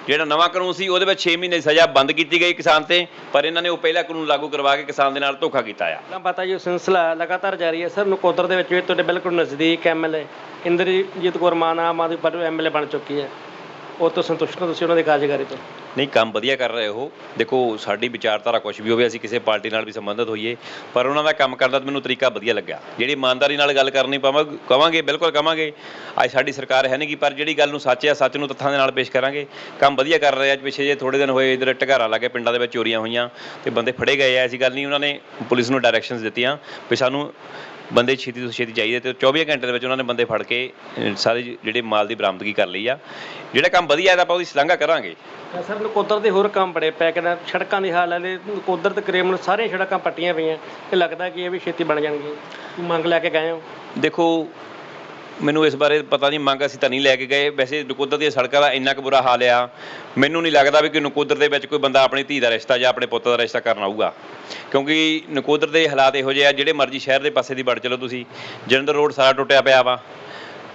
ਜਿਹੜਾ ਨਵਾਂ ਕਾਨੂੰਨ ਸੀ ਉਹਦੇ ਵਿੱਚ 6 ਮਹੀਨੇ ਦੀ ਸਜ਼ਾ ਬੰਦ ਕੀਤੀ ਗਈ ਕਿਸਾਨ 'ਤੇ, ਪਰ ਇਹਨਾਂ ਨੇ ਉਹ ਪਹਿਲਾ ਕਾਨੂੰਨ ਲਾਗੂ ਕਰਵਾ ਕੇ ਕਿਸਾਨ ਦੇ ਨਾਲ ਧੋਖਾ ਕੀਤਾ ਆ। ਤਾਂ ਪਤਾ ਜੀ, ਉਹ ਸਿਲਸਿਲਾ ਲਗਾਤਾਰ ਜਾਰੀ ਹੈ। ਸਰ, ਨਕੋਦਰ ਦੇ ਵਿੱਚ ਵੀ ਤੁਹਾਡੇ ਬਿਲਕੁਲ ਨਜ਼ਦੀਕ MLA ਇੰਦਰਜੀਤ ਕੌਰ ਮਾਨ ਆਮ ਆਦਮੀ ਪਾਰਟੀ MLA ਬਣ ਚੁੱਕੀ ਹੈ, ਉਹ ਤੋਂ ਸੰਤੁਸ਼ਟ ਹੋ ਤੁਸੀਂ ਉਹਨਾਂ ਦੀ ਕਾਰਜਕਾਰੀ ਤੋਂ? ਨਹੀਂ, ਕੰਮ ਵਧੀਆ ਕਰ ਰਹੇ ਉਹ। ਦੇਖੋ, ਸਾਡੀ ਵਿਚਾਰਧਾਰਾ ਕੁਛ ਵੀ ਹੋਵੇ, ਅਸੀਂ ਕਿਸੇ ਪਾਰਟੀ ਨਾਲ ਵੀ ਸੰਬੰਧਿਤ ਹੋਈਏ, ਪਰ ਉਹਨਾਂ ਦਾ ਕੰਮ ਕਰਨ ਦਾ ਮੈਨੂੰ ਤਰੀਕਾ ਵਧੀਆ ਲੱਗਿਆ। ਜਿਹੜੀ ਇਮਾਨਦਾਰੀ ਨਾਲ ਗੱਲ ਕਰਨੀ ਕਵਾਂਗੇ, ਬਿਲਕੁਲ ਕਵਾਂਗੇ। ਅੱਜ ਸਾਡੀ ਸਰਕਾਰ ਹੈ ਨਹੀਂ ਗੀ, ਪਰ ਜਿਹੜੀ ਗੱਲ ਨੂੰ ਸੱਚ ਆ, ਸੱਚ ਨੂੰ ਤੱਥਾਂ ਦੇ ਨਾਲ ਪੇਸ਼ ਕਰਾਂਗੇ। ਕੰਮ ਵਧੀਆ ਕਰ ਰਹੇ। ਅੱਜ ਪਿੱਛੇ ਜੇ ਥੋੜ੍ਹੇ ਦਿਨ ਹੋਏ ਇੱਧਰ ਢਗਾਰਾ ਲਾ ਕੇ ਪਿੰਡਾਂ ਦੇ ਵਿੱਚ ਚੋਰੀਆਂ ਹੋਈਆਂ ਅਤੇ ਬੰਦੇ ਫੜੇ ਗਏ ਆ। ਐਸੀ ਗੱਲ ਨਹੀਂ, ਉਹਨਾਂ ਨੇ ਪੁਲਿਸ ਨੂੰ ਡਾਇਰੈਕਸ਼ਨਸ ਦਿੱਤੀਆਂ ਵੀ ਸਾਨੂੰ ਬੰਦੇ ਛੇਤੀ ਤੋਂ ਛੇਤੀ ਚਾਹੀਦੇ, ਅਤੇ 24 ਘੰਟੇ ਦੇ ਵਿੱਚ ਉਹਨਾਂ ਨੇ ਬੰਦੇ ਫੜ ਕੇ ਸਾਰੇ ਜਿਹੜੇ ਮਾਲ ਦੀ ਬਰਾਮਦਗੀ ਕਰ ਲਈ ਆ। ਜਿਹੜਾ ਕੰਮ ਵਧੀਆ ਹੈ ਆਪਾਂ ਉਹਦੀ ਸ਼ਲਾਘਾ ਕਰਾਂਗੇ। ਸਰ, ਨਕੋਦਰ ਦੇ ਹੋਰ ਕੰਮ ਬੜੇ ਪੈ ਕੇ ਨਾ, ਸੜਕਾਂ ਦੀ ਹਾਲ ਹੈ, ਨਕੋਦਰ ਤੇ ਕਰੀਬਨ ਸਾਰੀਆਂ ਸੜਕਾਂ ਪੱਟੀਆਂ ਪਈਆਂ, ਇਹ ਲੱਗਦਾ ਕਿ ਇਹ ਵੀ ਛੇਤੀ ਬਣ ਜਾਣਗੀਆਂ। ਮੰਗ ਲੈ ਕੇ ਗਏ ਹੋ? ਦੇਖੋ, ਮੈਨੂੰ ਇਸ ਬਾਰੇ ਪਤਾ ਨਹੀਂ, ਮੰਗ ਅਸੀਂ ਤਾਂ ਨਹੀਂ ਲੈ ਕੇ ਗਏ। ਵੈਸੇ ਨਕੋਦਰ ਦੀਆਂ ਸੜਕਾਂ ਦਾ ਇੰਨਾ ਕੁ ਬੁਰਾ ਹਾਲ ਆ, ਮੈਨੂੰ ਨਹੀਂ ਲੱਗਦਾ ਵੀ ਕਿ ਨਕੋਦਰ ਦੇ ਵਿੱਚ ਕੋਈ ਬੰਦਾ ਆਪਣੀ ਧੀ ਦਾ ਰਿਸ਼ਤਾ ਜਾਂ ਆਪਣੇ ਪੁੱਤ ਦਾ ਰਿਸ਼ਤਾ ਕਰਨ ਆਊਗਾ, ਕਿਉਂਕਿ ਨਕੋਦਰ ਦੇ ਹਾਲਾਤ ਇਹੋ ਜਿਹੇ ਆ। ਜਿਹੜੇ ਮਰਜ਼ੀ ਸ਼ਹਿਰ ਦੇ ਪਾਸੇ ਦੀ ਵੜ ਚਲੋ ਤੁਸੀਂ, ਜਲੰਧਰ ਰੋਡ ਸਾਰਾ ਟੁੱਟਿਆ ਪਿਆ ਵਾ,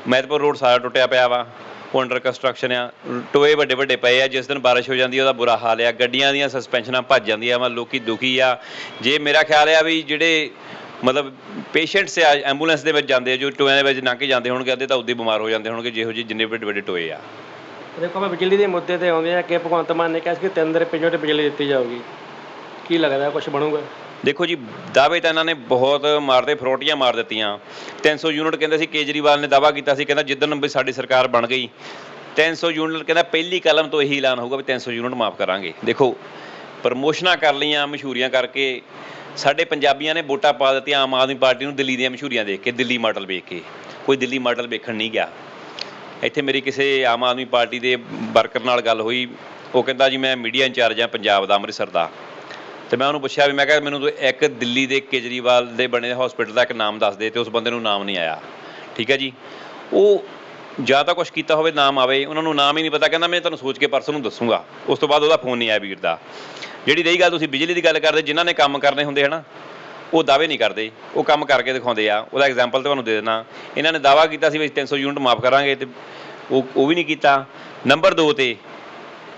ਮਹਿਤਪੁਰ ਰੋਡ ਸਾਰਾ ਟੁੱਟਿਆ ਪਿਆ ਵਾ, ਉਹ ਅੰਡਰ ਕੰਸਟਰਕਸ਼ਨ ਆ, ਟੋਏ ਵੱਡੇ ਵੱਡੇ ਪਏ ਆ। ਜਿਸ ਦਿਨ ਬਾਰਿਸ਼ ਹੋ ਜਾਂਦੀ ਉਹਦਾ ਬੁਰਾ ਹਾਲ ਆ, ਗੱਡੀਆਂ ਦੀਆਂ ਸਸਪੈਂਸ਼ਨਾਂ ਭੱਜ ਜਾਂਦੀਆਂ ਵਾ, ਲੋਕੀ ਦੁਖੀ ਆ। ਜੇ ਮੇਰਾ ਖਿਆਲ ਆ ਵੀ ਜਿਹੜੇ ਮਤਲਬ ਪੇਸ਼ੈਂਟਸ ਆ ਐਂਬੂਲੈਂਸ ਦੇ ਵਿੱਚ ਜਾਂਦੇ ਆ, ਜੋ ਟੋਇਆਂ ਦੇ ਵਿੱਚ ਲੰਘ ਕੇ ਜਾਂਦੇ ਹੋਣਗੇ, ਅੱਧੇ ਤਾਂ ਉੱਦਾਂ ਹੀ ਬਿਮਾਰ ਹੋ ਜਾਂਦੇ ਹੋਣਗੇ, ਜਿਹੋ ਜਿਹੇ ਜਿੰਨੇ ਵੱਡੇ ਵੱਡੇ ਟੋਏ ਆ। ਦੇਖੋ, ਮੈਂ ਬਿਜਲੀ ਦੇ ਮੁੱਦੇ 'ਤੇ ਆਉਂਦੇ ਆ ਕਿ ਭਗਵੰਤ ਮਾਨ ਨੇ ਕਿਹਾ ਸੀ ਕਿ 3 ਰੁਪਏ ਯੂਨਿਟ ਬਿਜਲੀ ਦਿੱਤੀ ਜਾਊਗੀ, ਕੀ ਲੱਗਦਾ ਕੁਛ ਬਣੂਗਾ? ਦੇਖੋ ਜੀ, ਦਾਅਵੇ ਤਾਂ ਇਹਨਾਂ ਨੇ ਬਹੁਤ ਮਾਰਦੇ, ਫਰੋਟੀਆਂ ਮਾਰ ਦਿੱਤੀਆਂ। 300 ਯੂਨਿਟ ਕਹਿੰਦੇ ਸੀ, ਕੇਜਰੀਵਾਲ ਨੇ ਦਾਅਵਾ ਕੀਤਾ ਸੀ, ਕਹਿੰਦਾ ਜਿੱਦਣ ਵੀ ਸਾਡੀ ਸਰਕਾਰ ਬਣ ਗਈ 300 ਯੂਨਿਟ, ਕਹਿੰਦਾ ਪਹਿਲੀ ਕਲਮ ਤੋਂ ਇਹੀ ਐਲਾਨ ਹੋਊਗਾ ਵੀ 300 ਯੂਨਿਟ ਮਾਫ ਕਰਾਂਗੇ। ਦੇਖੋ, ਪ੍ਰਮੋਸ਼ਨਾਂ ਕਰ ਲਈਆਂ, ਮਸ਼ਹੂਰੀਆਂ ਕਰਕੇ ਸਾਡੇ ਪੰਜਾਬੀਆਂ ਨੇ ਵੋਟਾਂ ਪਾ ਦਿੱਤੀਆਂ ਆਮ ਆਦਮੀ ਪਾਰਟੀ ਨੂੰ, ਦਿੱਲੀ ਦੀਆਂ ਮਸ਼ਹੂਰੀਆਂ ਦੇਖ ਕੇ, ਦਿੱਲੀ ਮਾਡਲ ਵੇਖ ਕੇ। ਕੋਈ ਦਿੱਲੀ ਮਾਡਲ ਵੇਖਣ ਨਹੀਂ ਗਿਆ। ਇੱਥੇ ਮੇਰੀ ਕਿਸੇ ਆਮ ਆਦਮੀ ਪਾਰਟੀ ਦੇ ਵਰਕਰ ਨਾਲ ਗੱਲ ਹੋਈ, ਉਹ ਕਹਿੰਦਾ ਜੀ ਮੈਂ ਮੀਡੀਆ ਇੰਚਾਰਜ ਹਾਂ ਪੰਜਾਬ ਦਾ, ਅੰਮ੍ਰਿਤਸਰ ਦਾ। ਅਤੇ ਮੈਂ ਉਹਨੂੰ ਪੁੱਛਿਆ ਵੀ, ਮੈਂ ਕਿਹਾ ਮੈਨੂੰ ਇੱਕ ਦਿੱਲੀ ਦੇ ਕੇਜਰੀਵਾਲ ਦੇ ਬਣੇ ਹੋਸਪਿਟਲ ਦਾ ਇੱਕ ਨਾਮ ਦੱਸ ਦੇ, ਅਤੇ ਉਸ ਬੰਦੇ ਨੂੰ ਨਾਮ ਨਹੀਂ ਆਇਆ। ਠੀਕ ਹੈ ਜੀ, ਉਹ ਜਾਂ ਤਾਂ ਕੁਛ ਕੀਤਾ ਹੋਵੇ ਨਾਮ ਆਵੇ, ਉਹਨਾਂ ਨੂੰ ਨਾਮ ਹੀ ਨਹੀਂ ਪਤਾ। ਕਹਿੰਦਾ ਮੈਂ ਤੁਹਾਨੂੰ ਸੋਚ ਕੇ ਪਰਸੋਂ ਨੂੰ ਦੱਸੂਗਾ। ਉਸ ਤੋਂ ਬਾਅਦ ਉਹਦਾ ਫੋਨ ਨਹੀਂ ਆਇਆ ਵੀਰ ਦਾ। ਜਿਹੜੀ ਰਹੀ ਗੱਲ, ਤੁਸੀਂ ਬਿਜਲੀ ਦੀ ਗੱਲ ਕਰਦੇ, ਜਿਨ੍ਹਾਂ ਨੇ ਕੰਮ ਕਰਨੇ ਹੁੰਦੇ ਹੈ ਨਾ, ਉਹ ਦਾਅਵੇ ਨਹੀਂ ਕਰਦੇ, ਉਹ ਕੰਮ ਕਰਕੇ ਦਿਖਾਉਂਦੇ ਆ। ਉਹਦਾ ਐਗਜ਼ਾਮਪਲ ਤੁਹਾਨੂੰ ਦੇ ਦਿੰਦਾ। ਇਹਨਾਂ ਨੇ ਦਾਅਵਾ ਕੀਤਾ ਸੀ ਵੀ 300 ਯੂਨਿਟ ਮਾਫ ਕਰਾਂਗੇ, ਅਤੇ ਉਹ ਵੀ ਨਹੀਂ ਕੀਤਾ। ਨੰਬਰ 2 'ਤੇ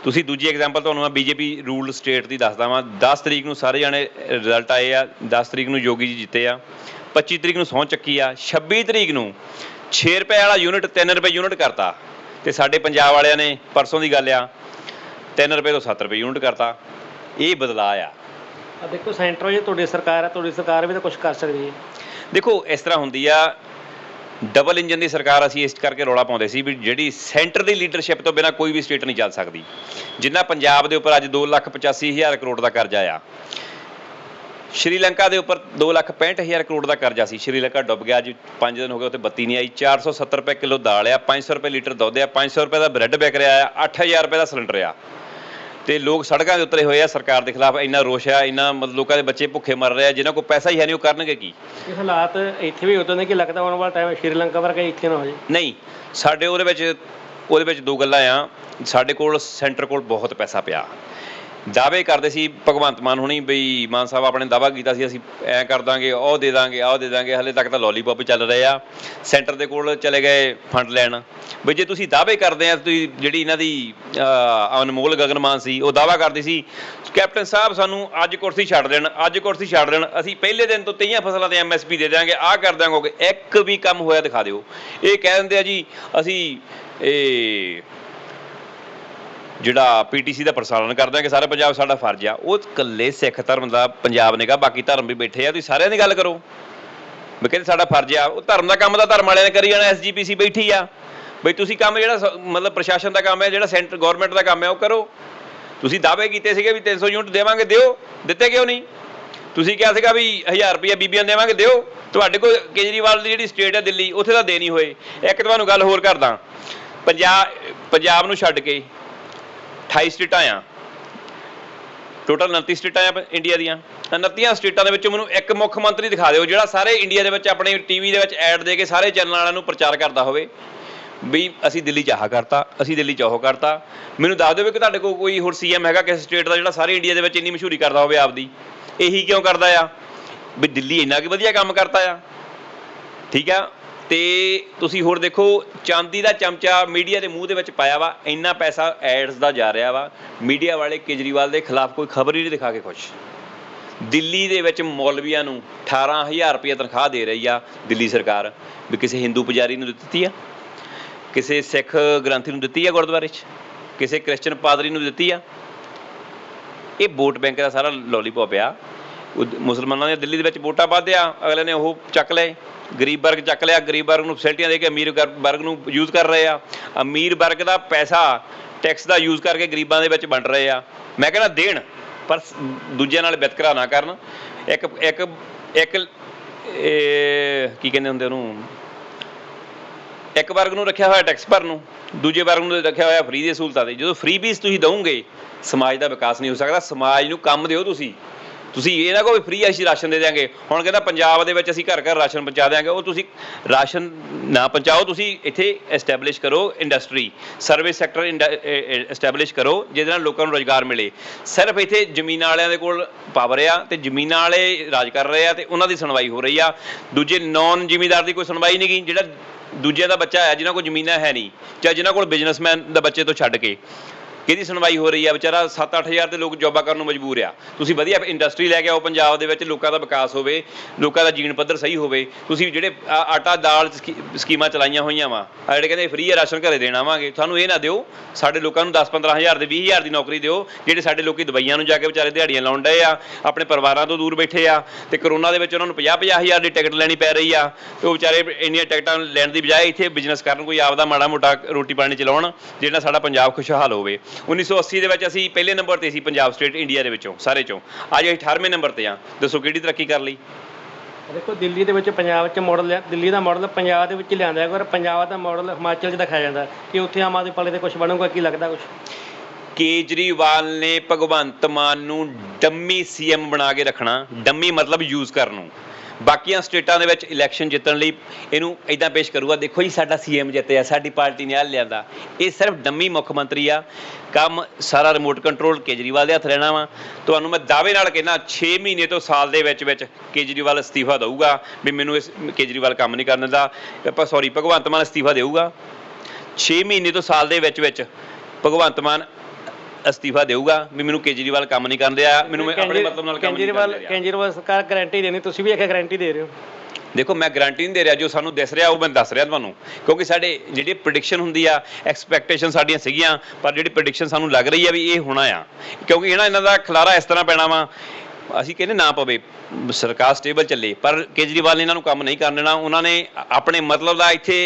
ਤੁਸੀਂ ਦੂਜੀ ਐਗਜ਼ਾਮਪਲ ਤੁਹਾਨੂੰ ਮੈਂ BJP ਰੂਲਡ ਸਟੇਟ ਦੀ ਦੱਸਦਾ ਵਾਂ। 10 ਤਰੀਕ ਨੂੰ ਸਾਰੇ ਜਾਣੇ ਰਿਜ਼ਲਟ ਆਏ ਆ। 10 ਤਰੀਕ ਨੂੰ ਯੋਗੀ ਜੀ ਜਿੱਤੇ ਆ। 25 ਤਰੀਕ ਨੂੰ ਸਹੁੰ ਚੱਕੀ ਆ। 26 ਤਰੀਕ ਨੂੰ 6 ਰੁਪਏ ਵਾਲਾ ਯੂਨਿਟ 3 ਰੁਪਏ ਯੂਨਿਟ ਕਰਤਾ, ਅਤੇ ਸਾਡੇ ਪੰਜਾਬ ਵਾਲਿਆਂ ਨੇ ਪਰਸੋਂ ਦੀ ਗੱਲ ਆ 3 ਰੁਪਏ ਤੋਂ 7 ਰੁਪਏ ਯੂਨਿਟ ਕਰਤਾ। ਇਹ ਬਦਲਾਅ ਆ। ਦੇਖੋ, ਸੈਂਟਰ ਜੇ ਤੁਹਾਡੀ ਸਰਕਾਰ ਹੈ, ਤੁਹਾਡੀ ਸਰਕਾਰ ਵੀ ਤਾਂ ਕੁਛ ਕਰ ਸਕਦੀ ਹੈ। ਦੇਖੋ, ਇਸ ਤਰ੍ਹਾਂ ਹੁੰਦੀ ਆ, ਡਬਲ ਇੰਜਨ ਦੀ ਸਰਕਾਰ ਅਸੀਂ ਇਸ ਕਰਕੇ ਰੌਲਾ ਪਾਉਂਦੇ ਸੀ ਵੀ ਜਿਹੜੀ ਸੈਂਟਰ ਦੀ ਲੀਡਰਸ਼ਿਪ ਤੋਂ ਬਿਨਾਂ ਕੋਈ ਵੀ ਸਟੇਟ ਨਹੀਂ ਚੱਲ ਸਕਦੀ। ਜਿੰਨਾ ਪੰਜਾਬ ਦੇ ਉੱਪਰ ਅੱਜ 2,85,000 ਕਰੋੜ ਦਾ ਕਰਜ਼ਾ ਆ, ਸ਼੍ਰੀਲੰਕਾ ਦੇ ਉੱਪਰ 2,65,000 ਕਰੋੜ ਦਾ ਕਰਜ਼ਾ ਸੀ। ਸ਼੍ਰੀਲੰਕਾ ਡੁੱਬ ਗਿਆ, ਅੱਜ 5 ਦਿਨ ਹੋ ਗਏ, ਉੱਥੇ ਬੱਤੀ ਨਹੀਂ ਆਈ। 470 ਰੁਪਏ ਕਿਲੋ ਦਾਲ ਆ, 500 ਰੁਪਏ ਲੀਟਰ ਦੁੱਧ ਆ, 500 ਰੁਪਏ ਦਾ ਬ੍ਰੈਡ ਵਿਕ ਰਿਹਾ ਆ, 8,000 ਰੁਪਏ ਦਾ ਸਿਲੰਡਰ ਆ, ਤੇ ਲੋਕ ਸੜਕਾਂ ਦੇ ਉਤਰੇ ਹੋਏ ਆ ਸਰਕਾਰ ਦੇ ਖਿਲਾਫ। ਇੰਨਾ ਰੋਸ਼ ਆ, ਇੰਨਾ ਮਤਲਬ ਲੋਕਾਂ ਦੇ ਬੱਚੇ ਭੁੱਖੇ ਮਰ ਰਹੇ ਆ, ਜਿਨ੍ਹਾਂ ਕੋਲ ਪੈਸਾ ਹੀ ਹੈ ਨਹੀਂ, ਉਹ ਕਰਨਗੇ ਕੀ? ਇਹ ਹਾਲਾਤ ਇੱਥੇ ਵੀ ਉਦੋਂ ਨੇ ਕਿ ਲੱਗਦਾ ਆਉਣ ਵਾਲਾ ਟਾਈਮ ਸ਼੍ਰੀਲੰਕਾ ਵਰਗਾ ਇੱਥੇ ਨਾ ਹੋ ਜਾਏ। ਨਹੀਂ, ਸਾਡੇ ਉਹਦੇ ਵਿੱਚ ਦੋ ਗੱਲਾਂ ਆ। ਸਾਡੇ ਕੋਲ ਸੈਂਟਰ ਕੋਲ ਬਹੁਤ ਪੈਸਾ ਪਿਆ। ਦਾਅਵੇ ਕਰਦੇ ਸੀ ਭਗਵੰਤ ਮਾਨ ਹੁਣੀ, ਬਈ ਮਾਨ ਸਾਹਿਬ ਆਪਣੇ ਦਾਅਵਾ ਕੀਤਾ ਸੀ ਅਸੀਂ ਐਂ ਕਰ ਦਾਂਗੇ, ਉਹ ਦੇ ਦਾਂਗੇ, ਆਹ ਦੇ ਦਾਂਗੇ। ਹਾਲੇ ਤੱਕ ਤਾਂ ਲੋਲੀਪੌਪ ਚੱਲ ਰਹੇ ਆ। ਸੈਂਟਰ ਦੇ ਕੋਲ ਚਲੇ ਗਏ ਫੰਡ ਲੈਣ। ਬਈ ਜੇ ਤੁਸੀਂ ਦਾਅਵੇ ਕਰਦੇ ਆ, ਤੁਸੀਂ ਜਿਹੜੀ ਇਹਨਾਂ ਦੀ ਅਨਮੋਲ ਗਗਨ ਮਾਨ ਸੀ, ਉਹ ਦਾਅਵਾ ਕਰਦੀ ਸੀ ਕੈਪਟਨ ਸਾਹਿਬ ਸਾਨੂੰ ਅੱਜ ਕੁਰਸੀ ਛੱਡ ਦੇਣ, ਅੱਜ ਕੁਰਸੀ ਛੱਡ ਦੇਣ, ਅਸੀਂ ਪਹਿਲੇ ਦਿਨ ਤੋਂ 23 ਫਸਲਾਂ ਤੇ MSP ਦੇ ਦਿਆਂਗੇ, ਆਹ ਕਰ ਦਿਆਂਗੇ। ਇੱਕ ਵੀ ਕੰਮ ਹੋਇਆ ਦਿਖਾ ਦਿਓ। ਇਹ ਕਹਿ ਦਿੰਦੇ ਆ ਜੀ ਅਸੀਂ ਇਹ ਜਿਹੜਾ PTC ਦਾ ਪ੍ਰਸਾਰਣ ਕਰ ਦਿਆਂਗੇ ਸਾਰੇ ਪੰਜਾਬ, ਸਾਡਾ ਫਰਜ਼ ਆ। ਉਹ ਇਕੱਲੇ ਸਿੱਖ ਧਰਮ ਦਾ ਪੰਜਾਬ ਨੇ ਕਿਹਾ, ਬਾਕੀ ਧਰਮ ਵੀ ਬੈਠੇ ਆ, ਤੁਸੀਂ ਸਾਰਿਆਂ ਦੀ ਗੱਲ ਕਰੋ। ਵੀ ਕਹਿੰਦੇ ਸਾਡਾ ਫਰਜ਼ ਆ। ਉਹ ਧਰਮ ਦਾ ਕੰਮ ਤਾਂ ਧਰਮ ਵਾਲਿਆਂ ਨੇ ਕਰੀ ਜਾਣਾ, SGPC ਬੈਠੀ ਆ। ਬਈ ਤੁਸੀਂ ਕੰਮ ਜਿਹੜਾ ਮਤਲਬ ਪ੍ਰਸ਼ਾਸਨ ਦਾ ਕੰਮ ਹੈ, ਜਿਹੜਾ ਸੈਂਟਰ ਗੌਰਮੈਂਟ ਦਾ ਕੰਮ ਹੈ, ਉਹ ਕਰੋ। ਤੁਸੀਂ ਦਾਅਵੇ ਕੀਤੇ ਸੀਗੇ ਵੀ 300 ਯੂਨਿਟ ਦੇਵਾਂਗੇ, ਦਿਓ। ਦਿੱਤੇ ਕਿਉਂ ਨਹੀਂ? ਤੁਸੀਂ ਕਿਹਾ ਸੀਗਾ ਵੀ 1000 ਰੁਪਇਆ ਬੀਬੀਆਂ ਦੇਵਾਂਗੇ, ਦਿਓ। ਤੁਹਾਡੇ ਕੋਲ ਕੇਜਰੀਵਾਲ ਦੀ ਜਿਹੜੀ ਸਟੇਟ ਹੈ ਦਿੱਲੀ, ਉੱਥੇ ਤਾਂ ਦੇ ਨਹੀਂ ਹੋਏ। ਇੱਕ ਤੁਹਾਨੂੰ ਗੱਲ ਹੋਰ ਕਰਦਾ, ਪੰਜਾਬ ਨੂੰ ਛੱਡ ਕੇ 28 ਸਟੇਟਾਂ ਆ, ਟੋਟਲ 29 ਸਟੇਟਾਂ ਆ ਇੰਡੀਆ ਦੀਆਂ। 29 ਸਟੇਟਾਂ ਦੇ ਵਿੱਚੋਂ ਮੈਨੂੰ ਇੱਕ ਮੁੱਖ ਮੰਤਰੀ ਦਿਖਾ ਦਿਓ ਜਿਹੜਾ ਸਾਰੇ ਇੰਡੀਆ ਦੇ ਵਿੱਚ ਆਪਣੇ TV ਦੇ ਵਿੱਚ ਐਡ ਦੇ ਕੇ ਸਾਰੇ ਚੈਨਲ ਵਾਲਿਆਂ ਨੂੰ ਪ੍ਰਚਾਰ ਕਰਦਾ ਹੋਵੇ ਵੀ ਅਸੀਂ ਦਿੱਲੀ 'ਚ ਆਹ ਕਰਤਾ, ਅਸੀਂ ਦਿੱਲੀ 'ਚ ਉਹ ਕਰਤਾ। ਮੈਨੂੰ ਦੱਸ ਦਿਓ ਵੀ ਕਿ ਤੁਹਾਡੇ ਕੋਲ ਕੋਈ ਹੋਰ CM ਹੈਗਾ ਕਿਸੇ ਸਟੇਟ ਦਾ ਜਿਹੜਾ ਸਾਰੇ ਇੰਡੀਆ ਦੇ ਵਿੱਚ ਇੰਨੀ ਮਸ਼ਹੂਰੀ ਕਰਦਾ ਹੋਵੇ ਆਪਦੀ। ਇਹੀ ਕਿਉਂ ਕਰਦਾ ਆ ਵੀ ਦਿੱਲੀ ਇੰਨਾ ਕਿ ਵਧੀਆ ਕੰਮ ਕਰਤਾ ਆ, ਠੀਕ ਆ। ਤੇ ਤੁਸੀਂ ਹੋਰ ਦੇਖੋ, ਚਾਂਦੀ ਦਾ ਚਮਚਾ ਮੀਡੀਆ ਦੇ ਮੂੰਹ ਦੇ ਵਿੱਚ ਪਾਇਆ ਵਾ। ਇੰਨਾ ਪੈਸਾ ਐਡਸ ਦਾ ਜਾ ਰਿਹਾ ਵਾ, ਮੀਡੀਆ ਵਾਲੇ ਕੇਜਰੀਵਾਲ ਦੇ ਖਿਲਾਫ ਕੋਈ ਖਬਰ ਹੀ ਨਹੀਂ ਦਿਖਾ ਕੇ ਖੁਸ਼। ਦਿੱਲੀ ਦੇ ਵਿੱਚ ਮੌਲਵੀਆਂ ਨੂੰ 18,000 ਰੁਪਏ ਤਨਖਾਹ ਦੇ ਰਹੀ ਆ ਦਿੱਲੀ ਸਰਕਾਰ। ਵੀ ਕਿਸੇ ਹਿੰਦੂ ਪੁਜਾਰੀ ਨੂੰ ਦਿੱਤੀ ਆ, ਕਿਸੇ ਸਿੱਖ ਗ੍ਰੰਥੀ ਨੂੰ ਦਿੱਤੀ ਆ ਗੁਰਦੁਆਰੇ 'ਚ, ਕਿਸੇ ਕ੍ਰਿਸਚਨ ਪਾਦਰੀ ਨੂੰ ਦਿੱਤੀ ਆ? ਇਹ ਵੋਟ ਬੈਂਕ ਦਾ ਸਾਰਾ ਲੋਲੀਪੌਪ ਆ। ਮੁਸਲਮਾਨਾਂ ਦੀਆਂ ਦਿੱਲੀ ਦੇ ਵਿੱਚ ਵੋਟਾਂ ਵੱਧ ਆ, ਅਗਲੇ ਨੇ ਉਹ ਚੱਕ ਲਏ। ਗਰੀਬ ਵਰਗ ਚੱਕ ਲਿਆ, ਗਰੀਬ ਵਰਗ ਨੂੰ ਫੈਸਿਲਿਟੀਆਂ ਦੇ ਕੇ ਅਮੀਰ ਵਰਗ ਨੂੰ ਯੂਜ਼ ਕਰ ਰਹੇ ਆ। ਅਮੀਰ ਵਰਗ ਦਾ ਪੈਸਾ ਟੈਕਸ ਦਾ ਯੂਜ਼ ਕਰਕੇ ਗਰੀਬਾਂ ਦੇ ਵਿੱਚ ਵੰਡ ਰਹੇ ਆ। ਮੈਂ ਕਹਿੰਦਾ ਦੇਣ, ਪਰ ਦੂਜਿਆਂ ਨਾਲ ਵਿਤਕਰਾ ਨਾ ਕਰਨ। ਇੱਕ ਕੀ ਕਹਿੰਦੇ ਹੁੰਦੇ ਉਹਨੂੰ, ਇੱਕ ਵਰਗ ਨੂੰ ਰੱਖਿਆ ਹੋਇਆ ਟੈਕਸ ਭਰਨ ਨੂੰ, ਦੂਜੇ ਵਰਗ ਨੂੰ ਰੱਖਿਆ ਹੋਇਆ ਫ੍ਰੀ ਦੀਆਂ ਸਹੂਲਤਾਂ ਤੇ। ਜਦੋਂ ਫ੍ਰੀ ਬੀਸ ਤੁਸੀਂ ਦਓਗੇ, ਸਮਾਜ ਦਾ ਵਿਕਾਸ ਨਹੀਂ ਹੋ ਸਕਦਾ। ਸਮਾਜ ਨੂੰ ਕੰਮ ਦਿਓ। ਤੁਸੀਂ ਇਹ ਨਾ ਕਹੋ ਵੀ ਫ੍ਰੀ ਅਸੀਂ ਰਾਸ਼ਨ ਦੇ ਦਿਆਂਗੇ। ਹੁਣ ਕਹਿੰਦਾ ਪੰਜਾਬ ਦੇ ਵਿੱਚ ਅਸੀਂ ਘਰ ਘਰ ਰਾਸ਼ਨ ਪਹੁੰਚਾ ਦਿਆਂਗੇ। ਉਹ ਤੁਸੀਂ ਰਾਸ਼ਨ ਨਾ ਪਹੁੰਚਾਓ, ਤੁਸੀਂ ਇੱਥੇ ਐਸਟੈਬਲਿਸ਼ ਕਰੋ ਇੰਡਸਟਰੀ, ਸਰਵਿਸ ਸੈਕਟਰ ਐਸਟੈਬਲਿਸ਼ ਕਰੋ, ਜਿਹਦੇ ਨਾਲ ਲੋਕਾਂ ਨੂੰ ਰੁਜ਼ਗਾਰ ਮਿਲੇ। ਸਿਰਫ ਇੱਥੇ ਜ਼ਮੀਨਾਂ ਵਾਲਿਆਂ ਦੇ ਕੋਲ ਪਾਵਰ ਆ ਤੇ ਜ਼ਮੀਨਾਂ ਵਾਲੇ ਰਾਜ ਕਰ ਰਹੇ ਆ ਤੇ ਉਹਨਾਂ ਦੀ ਸੁਣਵਾਈ ਹੋ ਰਹੀ ਆ। ਦੂਜੇ ਨੌਨ ਜ਼ਿਮੀਂਦਾਰ ਦੀ ਕੋਈ ਸੁਣਵਾਈ ਨਹੀਂ ਗਈ। ਜਿਹੜਾ ਦੂਜਿਆਂ ਦਾ ਬੱਚਾ ਹੈ, ਜਿਨ੍ਹਾਂ ਕੋਲ ਜ਼ਮੀਨਾਂ ਹੈ ਨਹੀਂ, ਜਾਂ ਜਿਨ੍ਹਾਂ ਕੋਲ ਬਿਜ਼ਨਸਮੈਨ ਦਾ ਬੱਚੇ ਤੋਂ ਛੱਡ ਕੇ, ਕਿਹਦੀ ਸੁਣਵਾਈ ਹੋ ਰਹੀ ਆ? ਵਿਚਾਰਾ 7-8 ਹਜ਼ਾਰ ਦੇ ਲੋਕ ਜੋਬਾਂ ਕਰਨ ਨੂੰ ਮਜਬੂਰ ਆ। ਤੁਸੀਂ ਵਧੀਆ ਇੰਡਸਟਰੀ ਲੈ ਕੇ ਆਓ ਪੰਜਾਬ ਦੇ ਵਿੱਚ, ਲੋਕਾਂ ਦਾ ਵਿਕਾਸ ਹੋਵੇ, ਲੋਕਾਂ ਦਾ ਜੀਣ ਪੱਧਰ ਸਹੀ ਹੋਵੇ। ਤੁਸੀਂ ਜਿਹੜੇ ਆਟਾ ਦਾਲ ਸਕੀਮਾਂ ਚਲਾਈਆਂ ਹੋਈਆਂ ਵਾ, ਜਿਹੜੇ ਕਹਿੰਦੇ ਫ੍ਰੀ ਰਾਸ਼ਨ ਘਰੇ ਦੇਣ ਆਵਾਂਗੇ, ਸਾਨੂੰ ਇਹ ਨਾ ਦਿਓ। ਸਾਡੇ ਲੋਕਾਂ ਨੂੰ 10-15 ਹਜ਼ਾਰ ਦੇ 20 ਹਜ਼ਾਰ ਦੀ ਨੌਕਰੀ ਦਿਓ। ਜਿਹੜੇ ਸਾਡੇ ਲੋਕੀ ਦੁਬਈਆਂ ਨੂੰ ਜਾ ਕੇ ਵਿਚਾਰੇ ਦਿਹਾੜੀਆਂ ਲਾਉਣ ਡਏ ਆ, ਆਪਣੇ ਪਰਿਵਾਰਾਂ ਤੋਂ ਦੂਰ ਬੈਠੇ ਆ, ਤੇ ਕਰੋਨਾ ਦੇ ਵਿੱਚ ਉਹਨਾਂ ਨੂੰ 50-50 ਹਜ਼ਾਰ ਦੀ ਟਿਕਟ ਲੈਣੀ ਪੈ ਰਹੀ ਆ, ਤੇ ਉਹ ਵਿਚਾਰੇ ਇੰਨੀਆਂ ਟਿਕਟਾਂ ਲੈਣ ਦੀ ਬਜਾਏ ਇੱਥੇ ਬਿਜ਼ਨਸ ਕਰਨ, ਕੋਈ ਆਪਦਾ ਮਾੜਾ ਮੋਟਾ ਰੋਟੀ ਪਾਣੀ ਚਲਾਉਣ, ਜਿਹੜਾ ਸਾਡਾ ਪੰਜਾਬ ਖੁਸ਼ਹਾਲ ਹੋਵੇ। 1980 ਦੇ ਵਿੱਚ ਅਸੀਂ ਪਹਿਲੇ ਨੰਬਰ ਤੇ ਸੀ ਪੰਜਾਬ ਸਟੇਟ ਇੰਡੀਆ ਦੇ ਵਿੱਚੋਂ ਸਾਰੇ ਚੋਂ। ਅੱਜ ਅਸੀਂ 18ਵੇਂ ਨੰਬਰ ਤੇ ਆ। ਦੱਸੋ ਕਿਹੜੀ ਤਰੱਕੀ ਕਰ ਲਈ? ਦੇਖੋ ਦਿੱਲੀ ਦੇ ਵਿੱਚ ਪੰਜਾਬ 'ਚ ਮਾਡਲ, ਦਿੱਲੀ ਦਾ ਮਾਡਲ ਪੰਜਾਬ ਦੇ ਵਿੱਚ ਲਿਆਂਦਾ, ਪਰ ਪੰਜਾਬ ਦਾ ਮਾਡਲ ਹਿਮਾਚਲ 'ਚ ਦਿਖਾਇਆ ਜਾਂਦਾ ਕਿ ਉੱਥੇ ਆਮ ਆਦਮੀ ਪਾਰਟੀ ਦੇ ਕੁਛ ਬਣੂਗਾ। ਕੀ ਲੱਗਦਾ ਕੁਛ? ਕੇਜਰੀਵਾਲ ਨੇ ਭਗਵੰਤ ਮਾਨ ਨੂੰ ਡੰਮੀ CM ਬਣਾ ਕੇ ਰੱਖਣਾ। ਡੰਮੀ ਮਤਲਬ ਯੂਜ਼ ਕਰਨ ਨੂੰ। ਬਾਕੀਆਂ ਸਟੇਟਾਂ ਦੇ ਵਿੱਚ ਇਲੈਕਸ਼ਨ ਜਿੱਤਣ ਲਈ ਇਹਨੂੰ ਇੱਦਾਂ ਪੇਸ਼ ਕਰੂਗਾ, ਦੇਖੋ ਜੀ ਸਾਡਾ CM ਜਿੱਤਿਆ, ਸਾਡੀ ਪਾਰਟੀ ਨੇ ਆਹ ਲਿਆਂਦਾ। ਇਹ ਸਿਰਫ ਡੰਮੀ ਮੁੱਖ ਮੰਤਰੀ ਆ। ਕੰਮ ਸਾਰਾ ਰਿਮੋਟ ਕੰਟਰੋਲ ਕੇਜਰੀਵਾਲ ਦੇ ਹੱਥ ਰਹਿਣਾ ਵਾ। ਤੁਹਾਨੂੰ ਮੈਂ ਦਾਅਵੇ ਨਾਲ ਕਹਿੰਦਾ 6 ਮਹੀਨੇ ਤੋਂ ਸਾਲ ਦੇ ਵਿੱਚ ਕੇਜਰੀਵਾਲ ਅਸਤੀਫਾ ਦਊਗਾ। ਵੀ ਮੈਨੂੰ ਇਸ ਕੇਜਰੀਵਾਲ ਕੰਮ ਨਹੀਂ ਕਰਨ ਦਿੰਦਾ, ਭਗਵੰਤ ਮਾਨ ਅਸਤੀਫਾ ਦੇਊਗਾ। 6 ਮਹੀਨੇ ਤੋਂ ਸਾਲ ਦੇ ਵਿੱਚ ਭਗਵੰਤ ਮਾਨ ਅਸਤੀਫਾ ਦੇਊਗਾ ਵੀ ਮੈਨੂੰ ਕੇਜਰੀਵਾਲ ਕੰਮ ਨਹੀਂ ਕਰਨ ਦਿਆ, ਮੈਨੂੰ ਆਪਣੇ ਮਤਲਬ ਨਾਲ ਕੰਮ ਨਹੀਂ ਕਰਨ ਦਿਆ। ਕੇਜਰੀਵਾਲ ਸਰਕਾਰ ਗਾਰੰਟੀ ਦੇਣੀ, ਤੁਸੀਂ ਵੀ ਇੱਕ ਗਾਰੰਟੀ ਦੇ ਰਹੇ ਹੋ। ਦੇਖੋ ਮੈਂ ਗਾਰੰਟੀ ਨਹੀਂ ਦੇ ਰਿਹਾ, ਜੋ ਸਾਨੂੰ ਦਿਸ ਰਿਹਾ ਉਹ ਮੈਂ ਦੱਸ ਰਿਹਾ ਤੁਹਾਨੂੰ, ਕਿਉਂਕਿ ਸਾਡੇ ਜਿਹੜੀ ਪ੍ਰੈਡਿਕਸ਼ਨ ਹੁੰਦੀ ਆ, ਐਕਸਪੈਕਟੇਸ਼ਨ ਸਾਡੀਆਂ ਸੀਗੀਆਂ, ਪਰ ਜਿਹੜੀ ਪ੍ਰੈਡਿਕਸ਼ਨ ਸਾਨੂੰ ਲੱਗ ਰਹੀ ਆ ਵੀ ਇਹ ਹੋਣਾ ਆ। ਕਿਉਂਕਿ ਇਹਨਾਂ ਦਾ ਖਿਲਾਰਾ ਇਸ ਤਰ੍ਹਾਂ ਪੈਣਾ ਵਾ। ਅਸੀਂ ਕਹਿੰਦੇ ਨਾ ਪਵੇ, ਸਰਕਾਰ ਸਟੇਬਲ ਚੱਲੇ, ਪਰ ਕੇਜਰੀਵਾਲ ਨੇ ਇਹਨਾਂ ਨੂੰ ਕੰਮ ਨਹੀਂ ਕਰਨ ਦੇਣਾ। ਉਹਨਾਂ ਨੇ ਆਪਣੇ ਮਤਲਬ ਦਾ ਇੱਥੇ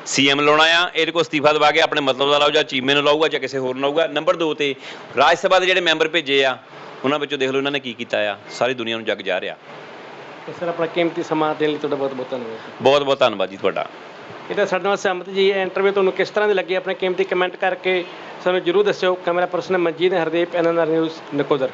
CM ਲਾਉਣਾ ਆ, ਇਹਦੇ ਕੋਲ ਅਸਤੀਫਾ ਦਵਾ ਕੇ ਆਪਣੇ ਮਤਲਬ ਦਾ ਲਾਓ, ਜਾਂ ਚੀਮੇ ਨੂੰ ਲਾਊਗਾ ਜਾਂ ਕਿਸੇ ਹੋਰ ਨੂੰ ਲਾਊਗਾ। ਨੰਬਰ 2 ਤੇ ਰਾਜ ਸਭਾ ਦੇ ਜਿਹੜੇ ਮੈਂਬਰ ਭੇਜੇ ਆ ਉਹਨਾਂ ਵਿੱਚੋਂ ਦੇਖ ਲਓ ਇਹਨਾਂ ਨੇ ਕੀ ਕੀਤਾ ਆ, ਸਾਰੀ ਦੁਨੀਆ ਨੂੰ ਜੱਗ ਜਾ ਰਿਹਾ। ਸਰ ਆਪਣਾ ਕੀਮਤੀ ਸਮਾਂ ਦੇਣ ਲਈ ਤੁਹਾਡਾ ਬਹੁਤ ਬਹੁਤ ਧੰਨਵਾਦ। ਬਹੁਤ ਬਹੁਤ ਧੰਨਵਾਦ ਜੀ ਤੁਹਾਡਾ। ਇਹ ਤਾਂ ਸਾਡੇ ਨਾਲ ਸਹਿਮਤ ਜੀ। ਇਹ ਇੰਟਰਵਿਊ ਤੁਹਾਨੂੰ ਕਿਸ ਤਰ੍ਹਾਂ ਦੀ ਲੱਗੀ ਆਪਣੇ ਕੀਮਤੀ ਕਮੈਂਟ ਕਰਕੇ ਸਾਨੂੰ ਜ਼ਰੂਰ ਦੱਸਿਓ। Camera person Manjeet Hardeep, NNR news Nakodar.